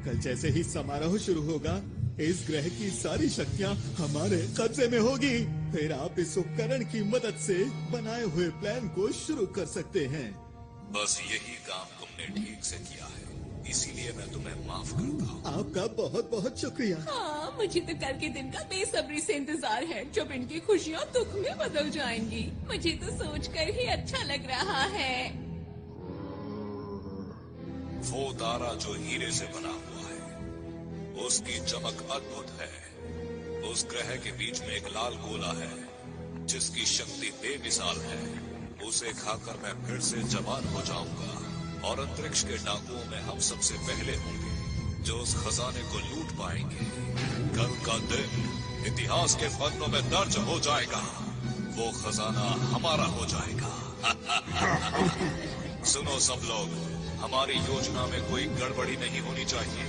कल जैसे ही समारोह शुरू होगा, इस ग्रह की सारी शक्तियाँ हमारे कब्जे में होगी। फिर आप इस उपकरण की मदद से बनाए हुए प्लान को शुरू कर सकते हैं। बस यही काम तुमने ठीक से किया है, इसीलिए मैं तुम्हें माफ करता हूँ। आपका बहुत बहुत शुक्रिया। हाँ, मुझे तो कल के दिन का बेसब्री से इंतजार है, जब इनकी खुशियाँ दुख में बदल जाएंगी। मुझे तो सोचकर ही अच्छा लग रहा है। वो तारा जो हीरे से बना हुआ है, उसकी चमक अद्भुत है। उस ग्रह के बीच में एक लाल गोला है, जिसकी शक्ति बेमिसाल है। उसे खाकर मैं फिर से जवान हो जाऊंगा और अंतरिक्ष के डाकुओं में हम सबसे पहले होंगे जो उस खजाने को लूट पाएंगे। कल का दिन इतिहास के पन्नों में दर्ज हो जाएगा। वो खजाना हमारा हो जाएगा। सुनो सब लोग, हमारी योजना में कोई गड़बड़ी नहीं होनी चाहिए।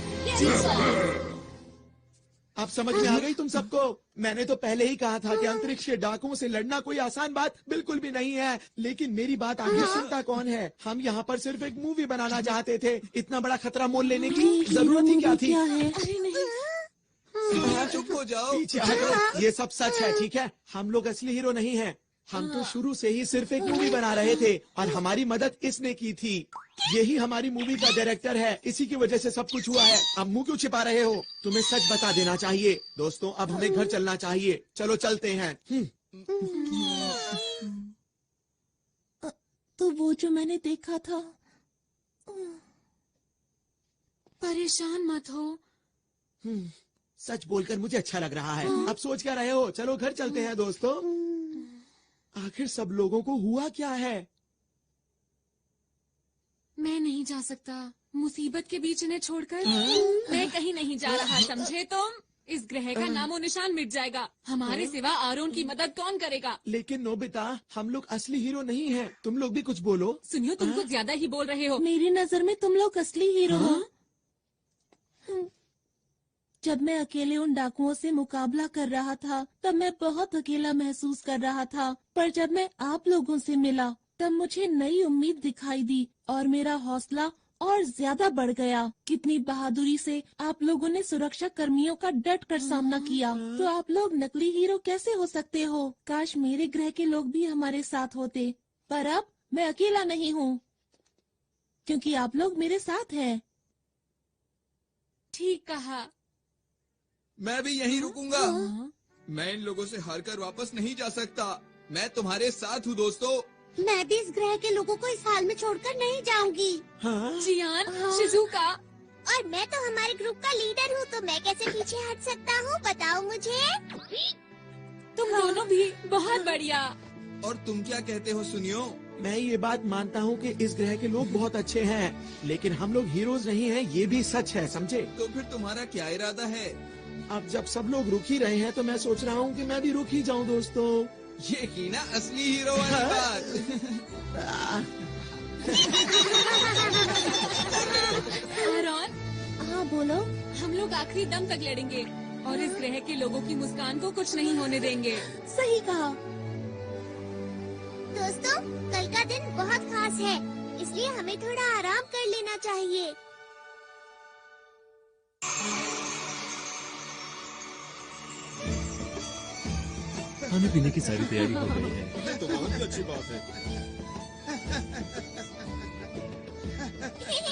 अब समझ में आ गई तुम सबको? मैंने तो पहले ही कहा था कि अंतरिक्ष के डाकुओं से लड़ना कोई आसान बात बिल्कुल भी नहीं है। लेकिन मेरी बात आखिर सुनता कौन है? हम यहाँ पर सिर्फ एक मूवी बनाना चाहते थे। इतना बड़ा खतरा मोल लेने की जरूरत ही क्या थी? अरे नहीं, चुप हो जाओ। पीछे हटो। ये सब सच है, ठीक है? हम लोग असली हीरो नहीं हैं। हम तो शुरू से ही सिर्फ एक मूवी बना रहे थे और हमारी मदद इसने की थी। यही हमारी मूवी का डायरेक्टर है, इसी की वजह से सब कुछ हुआ है। अब मुंह क्यों छिपा रहे हो? तुम्हें सच बता देना चाहिए। दोस्तों, अब हमें घर चलना चाहिए। चलो चलते हैं। तो वो जो मैंने देखा था। परेशान मत हो। सच बोलकर मुझे अच्छा लग रहा है। अब सोच क्या रहे हो? चलो घर चलते हैं दोस्तों। आखिर सब लोगों को हुआ क्या है? मैं नहीं जा सकता, मुसीबत के बीच इन्हें छोड़कर। मैं कहीं नहीं जा रहा, समझे तुम? इस ग्रह का नामो निशान मिट जाएगा। हमारे सिवा आरोन की मदद कौन करेगा? लेकिन नोबिता, हम लोग असली हीरो नहीं हैं। तुम लोग भी कुछ बोलो। सुनियो, तुम कुछ ज्यादा ही बोल रहे हो। मेरी नजर में तुम लोग असली हीरो हो। जब मैं अकेले उन डाकुओं से मुकाबला कर रहा था, तब मैं बहुत अकेला महसूस कर रहा था। पर जब मैं आप लोगों से मिला, तब मुझे नई उम्मीद दिखाई दी और मेरा हौसला और ज्यादा बढ़ गया। कितनी बहादुरी से आप लोगों ने सुरक्षा कर्मियों का डट कर सामना किया। तो आप लोग नकली हीरो कैसे हो सकते हो? काश मेरे ग्रह के लोग भी हमारे साथ होते। पर अब मैं अकेला नहीं हूँ, क्योंकि आप लोग मेरे साथ हैं। ठीक कहा। मैं भी यहीं रुकूंगा। मैं इन लोगों से हार कर वापस नहीं जा सकता। मैं तुम्हारे साथ हूँ दोस्तों। मैं भी इस ग्रह के लोगों को इस हाल में छोड़कर नहीं जाऊंगी। जियान, शिजुका, और मैं तो हमारे ग्रुप का लीडर हूँ, तो मैं कैसे पीछे हट सकता हूँ, बताओ मुझे। तुम दोनों भी बहुत बढ़िया। और तुम क्या कहते हो सुनियो? मैं ये बात मानता हूँ कि इस ग्रह के लोग बहुत अच्छे हैं, लेकिन हम लोग हीरोज नहीं हैं, ये भी सच है, समझे? तो फिर तुम्हारा क्या इरादा है? अब जब सब लोग रुक ही रहे हैं तो मैं सोच रहा हूँ कि मैं भी रुक ही जाऊँ दोस्तों। ये की ना असली हीरो वाली बात। आरॉन, हाँ बोलो। हम लोग आखिरी दम तक लड़ेंगे और इस ग्रह के लोगों की मुस्कान को कुछ नहीं होने देंगे। सही कहा। दोस्तों, कल का दिन बहुत खास है, इसलिए हमें थोड़ा आराम कर लेना चाहिए। खाने पीने की सारी तैयारी हो गई है। ये तो बहुत ही अच्छी बात है।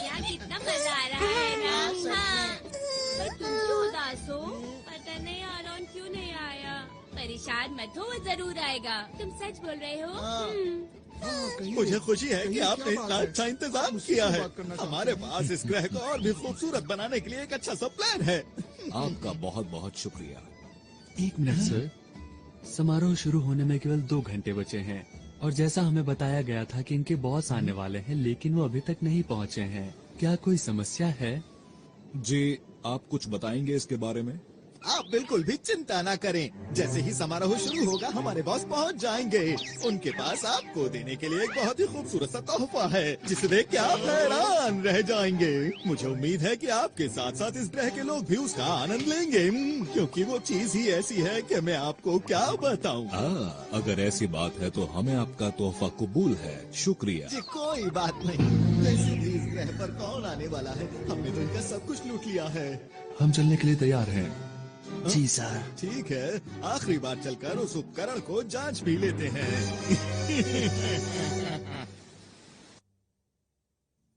यार कितना मजा आ रहा है ना। हाँ। पर तुम क्यों उदास हो? पता नहीं आरॉन क्यों नहीं आया। परेशान मत हो, वो जरूर आएगा। तुम सच बोल रहे हो? मुझे खुशी है कि आपने इतना अच्छा इंतजाम किया है। हमारे पास इस ग्रह को और भी खूबसूरत बनाने के लिए एक अच्छा सा प्लान है। आपका बहुत बहुत शुक्रिया। 1 मिनट सर, समारोह शुरू होने में केवल 2 घंटे बचे हैं और जैसा हमें बताया गया था कि इनके बॉस आने वाले हैं, लेकिन वो अभी तक नहीं पहुंचे हैं। क्या कोई समस्या है? जी, आप कुछ बताएंगे इसके बारे में? आप बिल्कुल भी चिंता ना करें। जैसे ही समारोह शुरू होगा हमारे बॉस पहुंच जाएंगे। उनके पास आपको देने के लिए एक बहुत ही खूबसूरत सा तोहफा है, जिसे देख के आप हैरान रह जाएंगे। मुझे उम्मीद है कि आपके साथ साथ इस ग्रह के लोग भी उसका आनंद लेंगे, क्योंकि वो चीज ही ऐसी है कि मैं आपको क्या बताऊं। अगर ऐसी बात है तो हमें आपका तोहफा कबूल है। शुक्रिया जी कोई बात नहीं। वैसे भी इस ग्रह पर कौन आने वाला है, हमने तो इनका सब कुछ लूट लिया है। हम चलने के लिए तैयार हैं। जी सर। ठीक है, आखिरी बार चलकर उस उपकरण को जांच भी लेते हैं।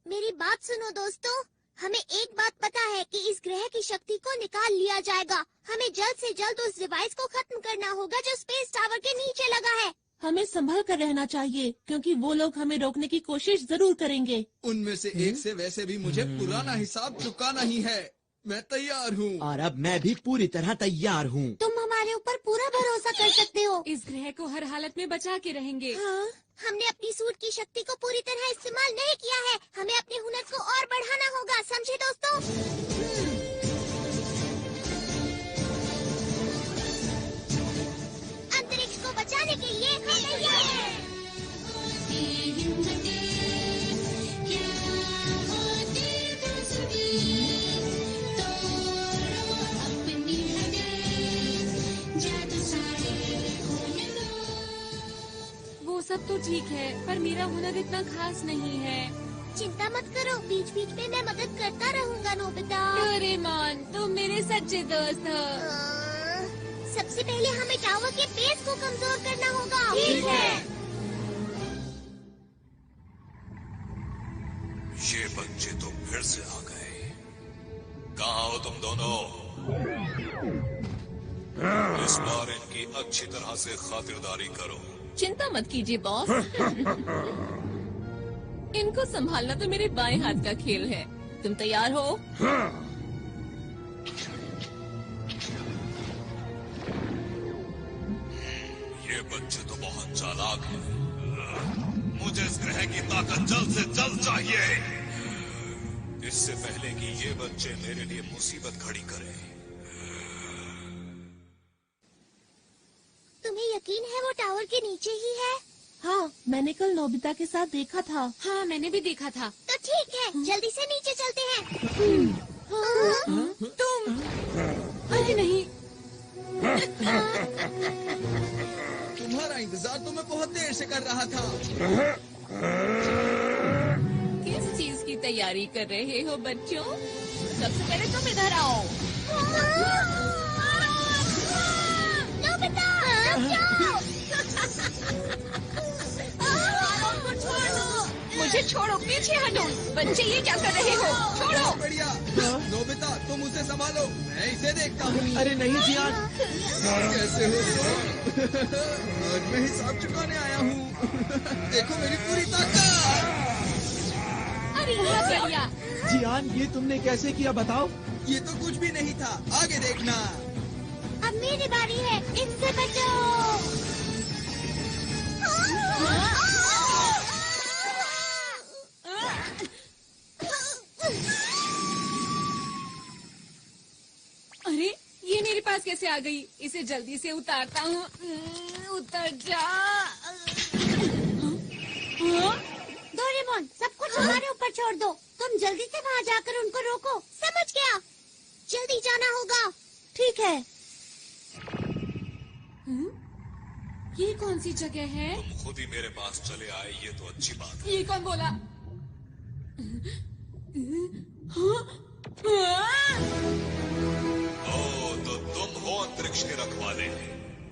मेरी बात सुनो दोस्तों, हमें एक बात पता है कि इस ग्रह की शक्ति को निकाल लिया जाएगा। हमें जल्द से जल्द उस डिवाइस को खत्म करना होगा जो स्पेस टावर के नीचे लगा है। हमें संभल कर रहना चाहिए, क्योंकि वो लोग हमें रोकने की कोशिश जरूर करेंगे। उनमें से एक से वैसे भी मुझे पुराना हिसाब चुकाना ही है। मैं तैयार हूँ। और अब मैं भी पूरी तरह तैयार हूँ। तुम हमारे ऊपर पूरा भरोसा कर सकते हो। इस ग्रह को हर हालत में बचा के रहेंगे। हाँ, हमने अपनी सूट की शक्ति को पूरी तरह इस्तेमाल नहीं किया है। हमें अपने हुनर को और बढ़ाना होगा, समझे दोस्तों? अंतरिक्ष को बचाने के लिए हम तैयार हैं। वो सब तो ठीक है, पर मेरा हुनर इतना खास नहीं है। चिंता मत करो, बीच बीच में मैं मदद करता रहूंगा नोबिता। डोरेमोन, तुम मेरे सच्चे दोस्त हो। सबसे पहले हमें टावर के बेस को कमजोर करना होगा। ठीक है। ये बच्चे तो फिर से आ गए। कहाँ हो तुम दोनों? इस बार इनकी अच्छी तरह से खातिरदारी करो। चिंता मत कीजिए बॉस। इनको संभालना तो मेरे बाएं हाथ का खेल है। तुम तैयार हो? ये बच्चे तो बहुत चालाक हैं। मुझे इस ग्रह की ताकत जल्द से जल्द चाहिए, इससे पहले कि ये बच्चे मेरे लिए मुसीबत खड़ी करें। तुम्हें यकीन है वो टावर के नीचे ही है? हाँ, मैंने कल नोबिता के साथ देखा था। हाँ, मैंने भी देखा था। तो ठीक है, जल्दी से नीचे चलते हैं। तुम? अरे नहीं। तुम्हारा इंतजार तो मैं बहुत देर से कर रहा था। किस चीज की तैयारी कर रहे हो बच्चों? सबसे पहले तुम इधर आओ। नोबिता, रुक जाओ। मुझे छोड़ो, पीछे हटो। बच्चे ये क्या कर रहे हो? छोड़ो। बढ़िया। नोबिता, तुम उसे संभालो, मैं इसे देखता हूँ। अरे नहीं जियान, कैसे हो तुम? आज मैं हिसाब चुकाने आया हूँ। देखो मेरी पूरी ताकत। अरे ये बढ़िया। जियान ये तुमने कैसे किया बताओ? ये तो कुछ भी नहीं था, आगे देखना। अब मेरी बारी है, इनसे बचो। अरे ये मेरे पास कैसे आ गई? इसे जल्दी से उतारता हूँ। उतर जा। डोरेमोन, सब कुछ हमारे ऊपर छोड़ दो। तुम जल्दी से वहाँ जाकर उनको रोको, समझ गया? जल्दी जाना होगा। ठीक है। ये कौन सी जगह है? तुम खुद ही मेरे पास चले आए, ये तो अच्छी बात है। ये कौन बोला? ओ, तो तुम हो अंतरिक्ष के रखवाले,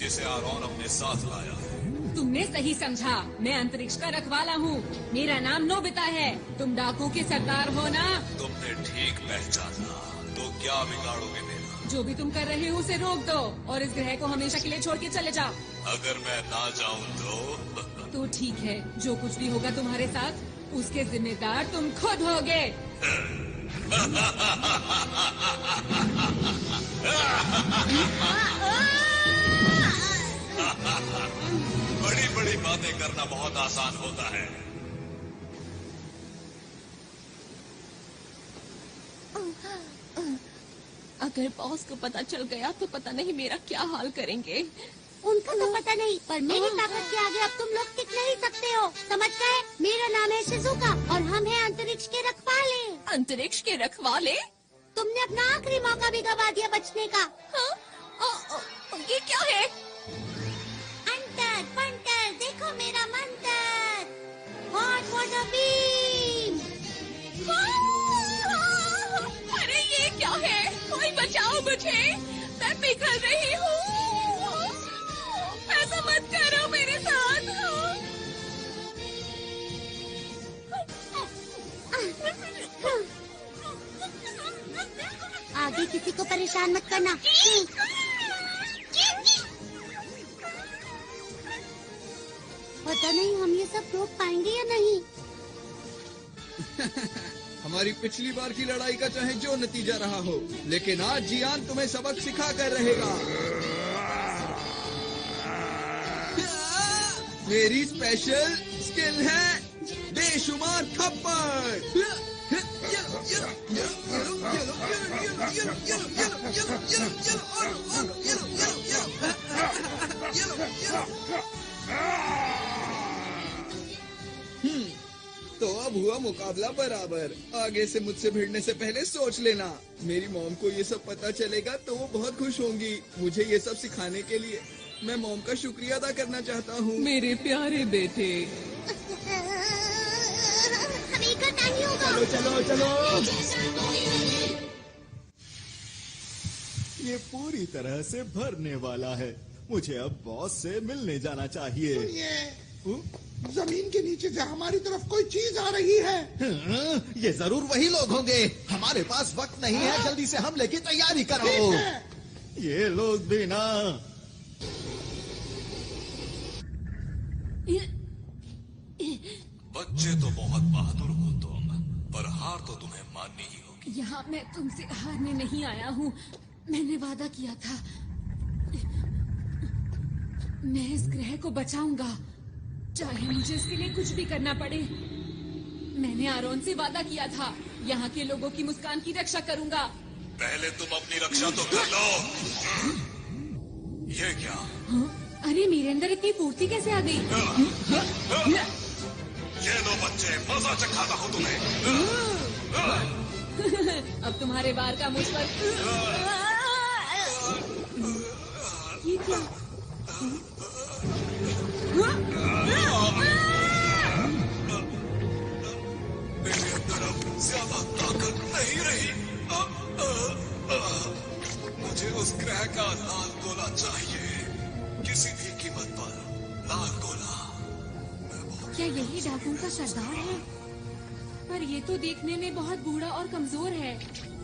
जिसे आरोन अपने साथ लाया है। तुमने सही समझा, मैं अंतरिक्ष का रखवाला हूँ। मेरा नाम नोबिता है। तुम डाकू के सरदार हो ना? तुमने ठीक पहचाना। तो क्या बिगाड़ोगे मेरा? जो भी तुम कर रहे हो उसे रोक दो और इस ग्रह को हमेशा के लिए छोड़ के चले जाओ। अगर मैं ना जाऊँ तो ठीक है, जो कुछ भी होगा तुम्हारे साथ उसके जिम्मेदार तुम खुद होगे। बड़ी बड़ी बातें करना बहुत आसान होता है। अगर बॉस को पता चल गया तो पता नहीं मेरा क्या हाल करेंगे। उनको तो पता नहीं, पर मेरी ताकत के आगे अब तुम लोग टिक नहीं सकते हो, समझ गए? मेरा नाम है शिजुका और हम हैं अंतरिक्ष के रखवाले। अंतरिक्ष के रखवाले? तुमने अपना आखिरी मौका भी गवा दिया बचने का। ये क्या है? अंतर पंटर, देखो मेरा मंत्र, हॉट वाटर बीम। अरे ये क्या है? कोई बचाओ मुझे, मैं पिघल रही हूँ। ऐसा मत करो मेरे साथ। आगे किसी को परेशान मत करना। पता नहीं हम ये सब रोक पाएंगे या नहीं। हमारी पिछली बार की लड़ाई का चाहे जो नतीजा रहा हो, लेकिन आज जियान तुम्हें सबक सिखा कर रहेगा। मेरी स्पेशल स्किल है बेशुमार थप्पड़। तो अब हुआ मुकाबला बराबर। आगे से मुझसे भिड़ने से पहले सोच लेना। मेरी मॉम को ये सब पता चलेगा तो वो बहुत खुश होंगी। मुझे ये सब सिखाने के लिए मैं मॉम का शुक्रिया अदा करना चाहता हूँ। मेरे प्यारे बेटे, हमें करना ही होगा। चलो चलो चलो। ये पूरी तरह से भरने वाला है। मुझे अब बॉस से मिलने जाना चाहिए। जमीन के नीचे से हमारी तरफ कोई चीज आ रही है। ये जरूर वही लोग होंगे। हमारे पास वक्त नहीं है, जल्दी से हमले की तैयारी करो। ये लोग भी ना। बच्चे तो बहुत बहादुर हो तुम, पर हार तो तुम्हें माननी ही होगी। यहाँ मैं तुमसे हारने नहीं आया हूँ। मैंने वादा किया था, मैं इस ग्रह को बचाऊंगा, चाहे मुझे इसके लिए कुछ भी करना पड़े। मैंने आरोन से वादा किया था, यहाँ के लोगों की मुस्कान की रक्षा करूंगा। पहले तुम अपनी रक्षा तो कर लो। ये क्या? अरे मेरे अंदर इतनी फुर्ती कैसे आ गई? ये लो बच्चे, मजा चखाता हूँ तुम्हें। अब तुम्हारे बार का मुझ पर। ये क्या? मेरे अंदर अब ज्यादा ताकत नहीं रही। मुझे उस ग्रह का लाल गोला चाहिए, किसी भी कीमत पर लाल गोला। क्या यही डाकुओं का सरदार है? पर ये तो देखने में बहुत बूढ़ा और कमजोर है।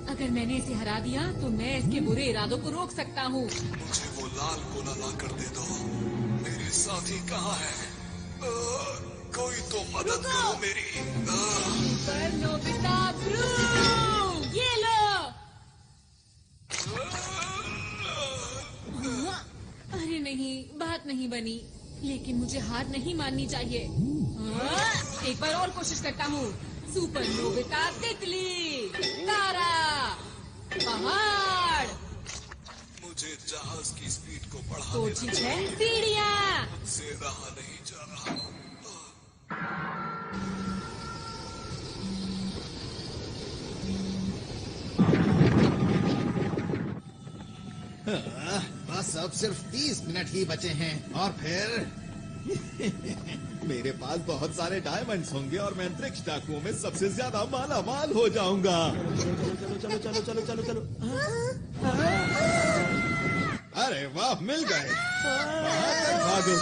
अगर मैंने इसे हरा दिया तो मैं इसके बुरे इरादों को रोक सकता हूँ। मुझे वो लाल गोला ला कर दे दो। मेरे साथी कहाँ है? कोई तो मदद करो मेरी। सुपर नोबिता ब्लू, ये लो। अरे नहीं, बात नहीं बनी, लेकिन मुझे हार नहीं माननी चाहिए। एक बार और कोशिश करता हूँ। सुपर नोबिता तितली, तारा, पहाड़। मुझे जहाज की स्पीड को बढ़ाने कोशिश है सीढ़ियाँ। से रहा नहीं जा रहा। बस अब सिर्फ 30 मिनट ही बचे हैं और फिर मेरे पास बहुत सारे डायमंड्स होंगे और मैं अंतरिक्ष डाकुओं में सबसे ज्यादा माला माल हो जाऊंगा। चलो चलो चलो चलो चलो। अरे वाह, मिल गए। भागो।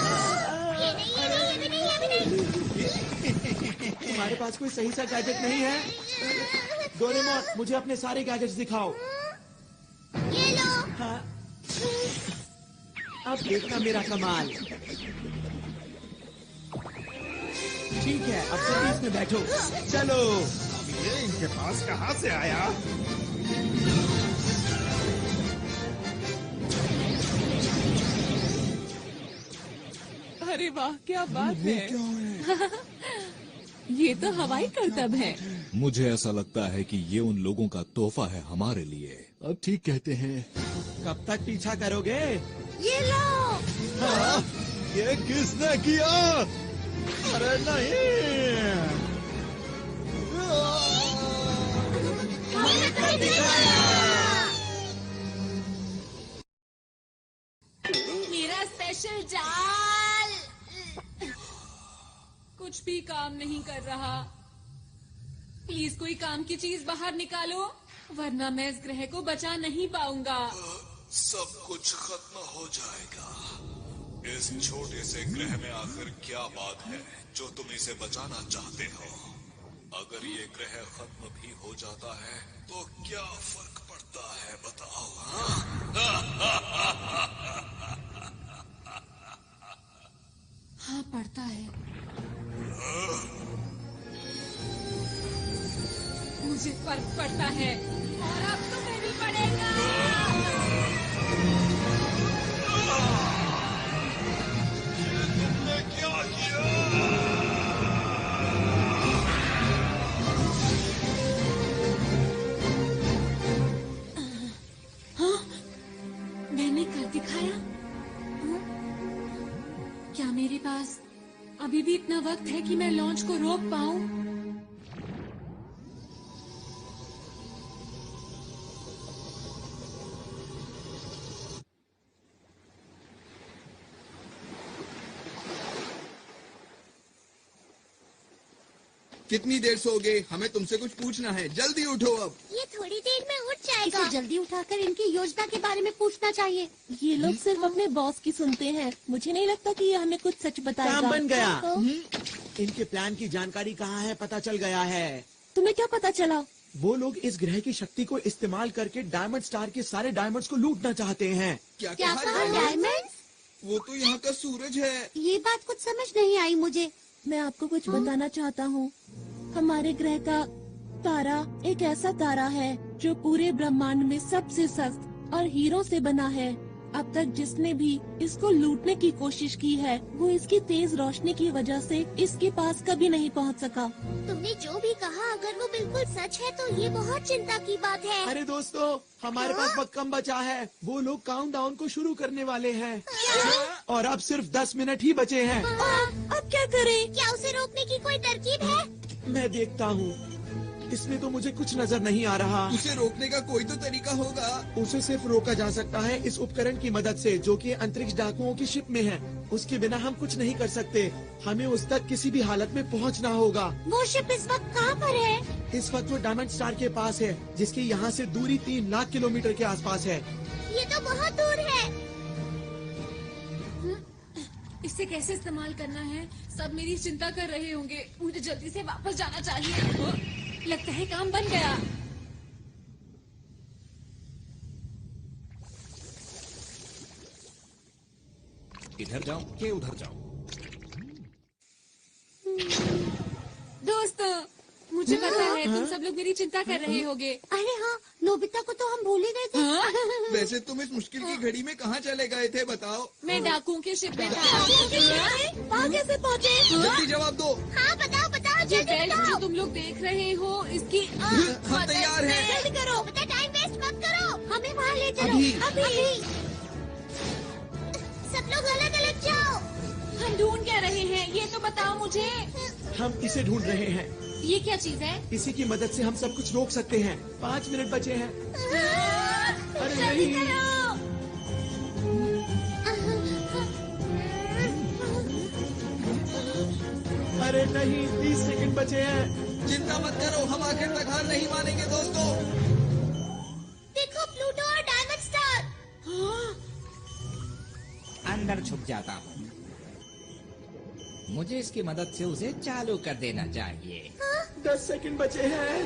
तुम्हारे पास कोई सही सा गैजेट नहीं है? डोरेमोन, मुझे अपने सारे गैजेट्स दिखाओ। ये लो। हाँ। अब देखना मेरा कमाल। ठीक है, अब जल्दी इसमें बैठो। चलो। ये इनके पास कहाँ से आया? अरे वाह, क्या बात है। ये तो हवाई करतब है। मुझे ऐसा लगता है कि ये उन लोगों का तोहफा है हमारे लिए। अब ठीक कहते हैं। कब तक पीछा करोगे? ये लो। हाँ, ये किसने किया? अरे नहीं। मेरा स्पेशल जाल कुछ भी काम नहीं कर रहा। प्लीज कोई काम की चीज बाहर निकालो, वरना मैं इस ग्रह को बचा नहीं पाऊंगा। सब कुछ खत्म हो जाएगा। इस छोटे से ग्रह में आखिर क्या बात है जो तुम इसे बचाना चाहते हो? अगर ये ग्रह खत्म भी हो जाता है तो क्या फर्क पड़ता है, बताओ? हाँ, पड़ता है। मुझे फर्क पड़ता है और अब तुम्हें भी पड़ेगा। तुमने क्या किया? हाँ, मैंने कर दिखाया। हाँ? क्या मेरे पास अभी भी इतना वक्त है कि मैं लॉन्च को रोक पाऊं? कितनी देर सोओगे? हमें तुमसे कुछ पूछना है, जल्दी उठो अब। ये थोड़ी देर में उठ जाएगा। इसे जल्दी उठाकर इनकी योजना के बारे में पूछना चाहिए। ये लोग सिर्फ अपने बॉस की सुनते हैं। मुझे नहीं लगता कि ये हमें कुछ सच बताएगा। काम बन गया। इनके प्लान की जानकारी कहाँ है, पता चल गया है। तुम्हें क्या पता चला? वो लोग इस ग्रह की शक्ति को इस्तेमाल करके डायमंड स्टार के सारे डायमंड्स को लूटना चाहते हैं। क्या क्या कहा? डायमंड? वो तो यहाँ का सूरज है। ये बात कुछ समझ नहीं आई मुझे। मैं आपको कुछ बताना चाहता हूँ। हमारे ग्रह का तारा एक ऐसा तारा है जो पूरे ब्रह्मांड में सबसे सख्त और हीरो से बना है। अब तक जिसने भी इसको लूटने की कोशिश की है वो इसकी तेज रोशनी की वजह से इसके पास कभी नहीं पहुंच सका। तुमने जो भी कहा अगर वो बिल्कुल सच है तो ये बहुत चिंता की बात है। अरे दोस्तों, हमारे पास वक्त कम बचा है। वो लोग काउंटडाउन को शुरू करने वाले हैं और अब सिर्फ 10 मिनट ही बचे हैं। अब क्या करें? क्या उसे रोकने की कोई तरकीब है? मैं देखता हूँ। इसमें तो मुझे कुछ नजर नहीं आ रहा। उसे रोकने का कोई तो तरीका होगा। उसे सिर्फ रोका जा सकता है इस उपकरण की मदद से जो कि अंतरिक्ष डाकुओं की शिप में है। उसके बिना हम कुछ नहीं कर सकते। हमें उस तक किसी भी हालत में पहुंचना होगा। वो शिप इस वक्त कहाँ पर है? इस वक्त वो डायमंड स्टार के पास है, जिसकी यहाँ से दूरी 3 लाख किलोमीटर के आसपास है। ये तो बहुत दूर है। इसे कैसे इस्तेमाल करना है, सब मेरी चिंता कर रहे होंगे। मुझे जल्दी से वापस जाना चाहिए। लगता है काम बन गया। इधर जाऊं कि उधर जाऊं? दोस्तों, मुझे पता है तुम सब लोग मेरी चिंता कर रहे होगे। अरे हाँ, नोबिता को तो हम भूल ही गए थे। वैसे तुम इस मुश्किल की घड़ी में कहाँ चले गए थे बताओ? मैं डाकुओं के शिप में था। वहाँ कैसे पहुँचे? जल्दी जवाब दो। हाँ बताओ बताओ जो जल्दी बेल्ट बताओ। जो तुम लोग देख रहे हो इसकी हम तैयार हैं। जल्दी करो, बेटा टाइम वेस्ट मत करो। हमें वहाँ ले चलो। अभी। सब लोग अलग अलग जाओ। हम ढूंढ क्या रहे हैं ये तो बताओ मुझे। हम इसे ढूंढ रहे हैं। ये क्या चीज है? इसी की मदद से हम सब कुछ रोक सकते हैं। 5 मिनट बचे हैं। अरे जल्दी नहीं। करो। अरे नहीं, 30 सेकंड बचे हैं। चिंता मत करो, हम आखिर तक हार नहीं मानेंगे दोस्तों। देखो प्लूटो और डायमंड स्टार। अंदर छुप जाता हूँ। मुझे इसकी मदद से उसे चालू कर देना चाहिए। 10 सेकंड बचे हैं।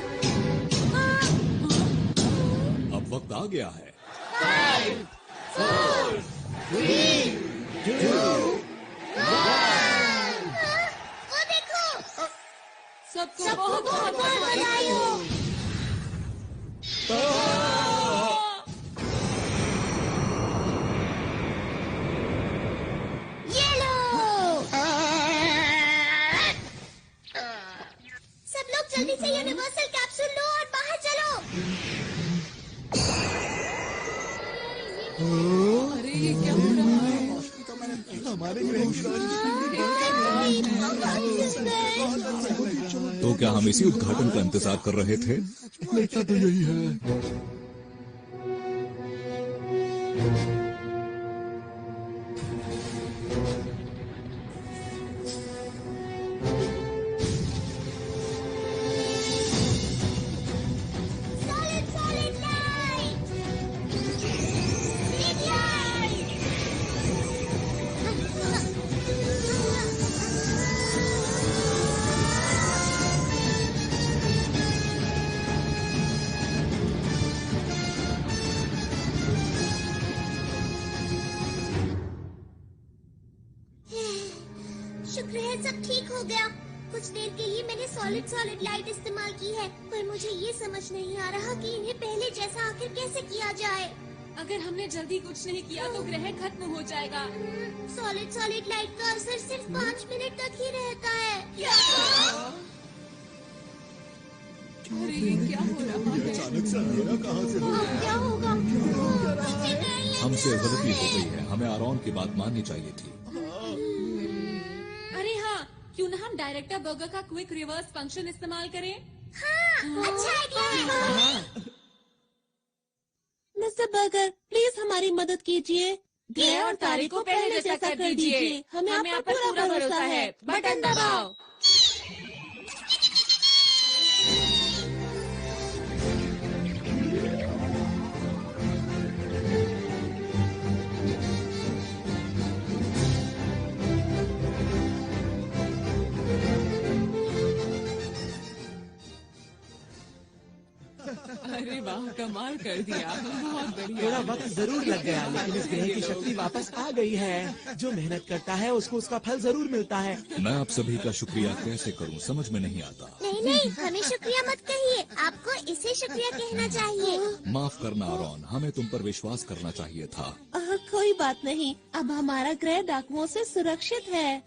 अब वक्त आ गया है। 5, 4, 3, 2, 1। वो देखो। सबको बहुत बहुत बधाई हो। ये लो। सब लोग जल्दी से यूनिवर्सल कैप्सूल लो और बाहर चलो। अरे ये क्या हो रहा है? हमारे ग्रह की रोशनी तो क्या हम इसी उद्घाटन का इंतजार कर रहे थे? लगता तो यही है। Solid light. Big light. शुक्र है सब ठीक हो गया। कुछ देर के लिए मैंने सॉलिड लाइट इस्तेमाल की है, पर मुझे ये समझ नहीं आ रहा कि इन्हें पहले जैसा आखिर कैसे किया जाए। अगर हमने जल्दी कुछ नहीं किया तो ग्रह खत्म हो जाएगा। सॉलिड लाइट का असर सिर्फ 5 मिनट तक ही रहता है। अरे ये क्या हो रहा है? अचानक से अंधेरा कहाँ से हो अब क्या होगा? हमसे गलती हो गई है, हमें आरॉन की बात माननी चाहिए थी। अरे हाँ, क्यों ना हम डायरेक्टर बर्गर का क्विक रिवर्स फंक्शन इस्तेमाल करें? हाँ, अच्छा आइडिया है। मिस्टर बर्गर, प्लीज हमारी मदद कीजिए। ग्रह और तारे को पहले जैसा कर दीजिए। हमें आप पर पूरा भरोसा है। बटन दबाओ। अरे वाह, कमाल कर दिया। बहुत बढ़िया। थोड़ा वक्त जरूर लग गया, लेकिन इस ग्रह की शक्ति वापस आ गई है। जो मेहनत करता है उसको उसका फल जरूर मिलता है। मैं आप सभी का शुक्रिया कैसे करूं, समझ में नहीं आता। नहीं, हमें शुक्रिया मत कहिए, आपको इसे शुक्रिया कहना चाहिए। माफ करना आरॉन, हमें तुम पर विश्वास करना चाहिए था। कोई बात नहीं, अब हमारा ग्रह डाकुओं से सुरक्षित है।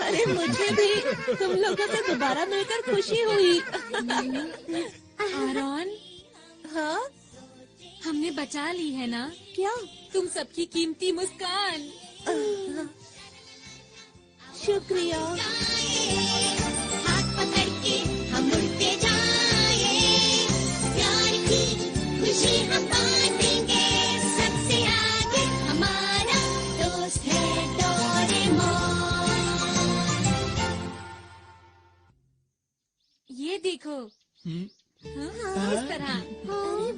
अरे मुझे भी तुम लोगों से दोबारा मिलकर खुशी हुई। आरॉन, हाँ, हमने बचा ली है ना? क्या? तुम सबकी कीमती मुस्कान। शुक्रिया। हाथ पकड़ के हम उड़ते जाए, प्यार की खुशी हम बांटेंगे। सबसे आगे हमारा दोस्त है डोरेमोन। ये देखो। हाँ, इस तरह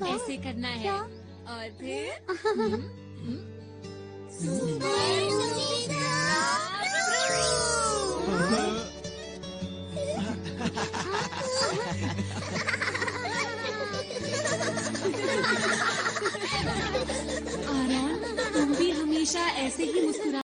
ऐसे करना है और फिर सुपर आरॉन, तुम भी हमेशा ऐसे ही मुस्कुरा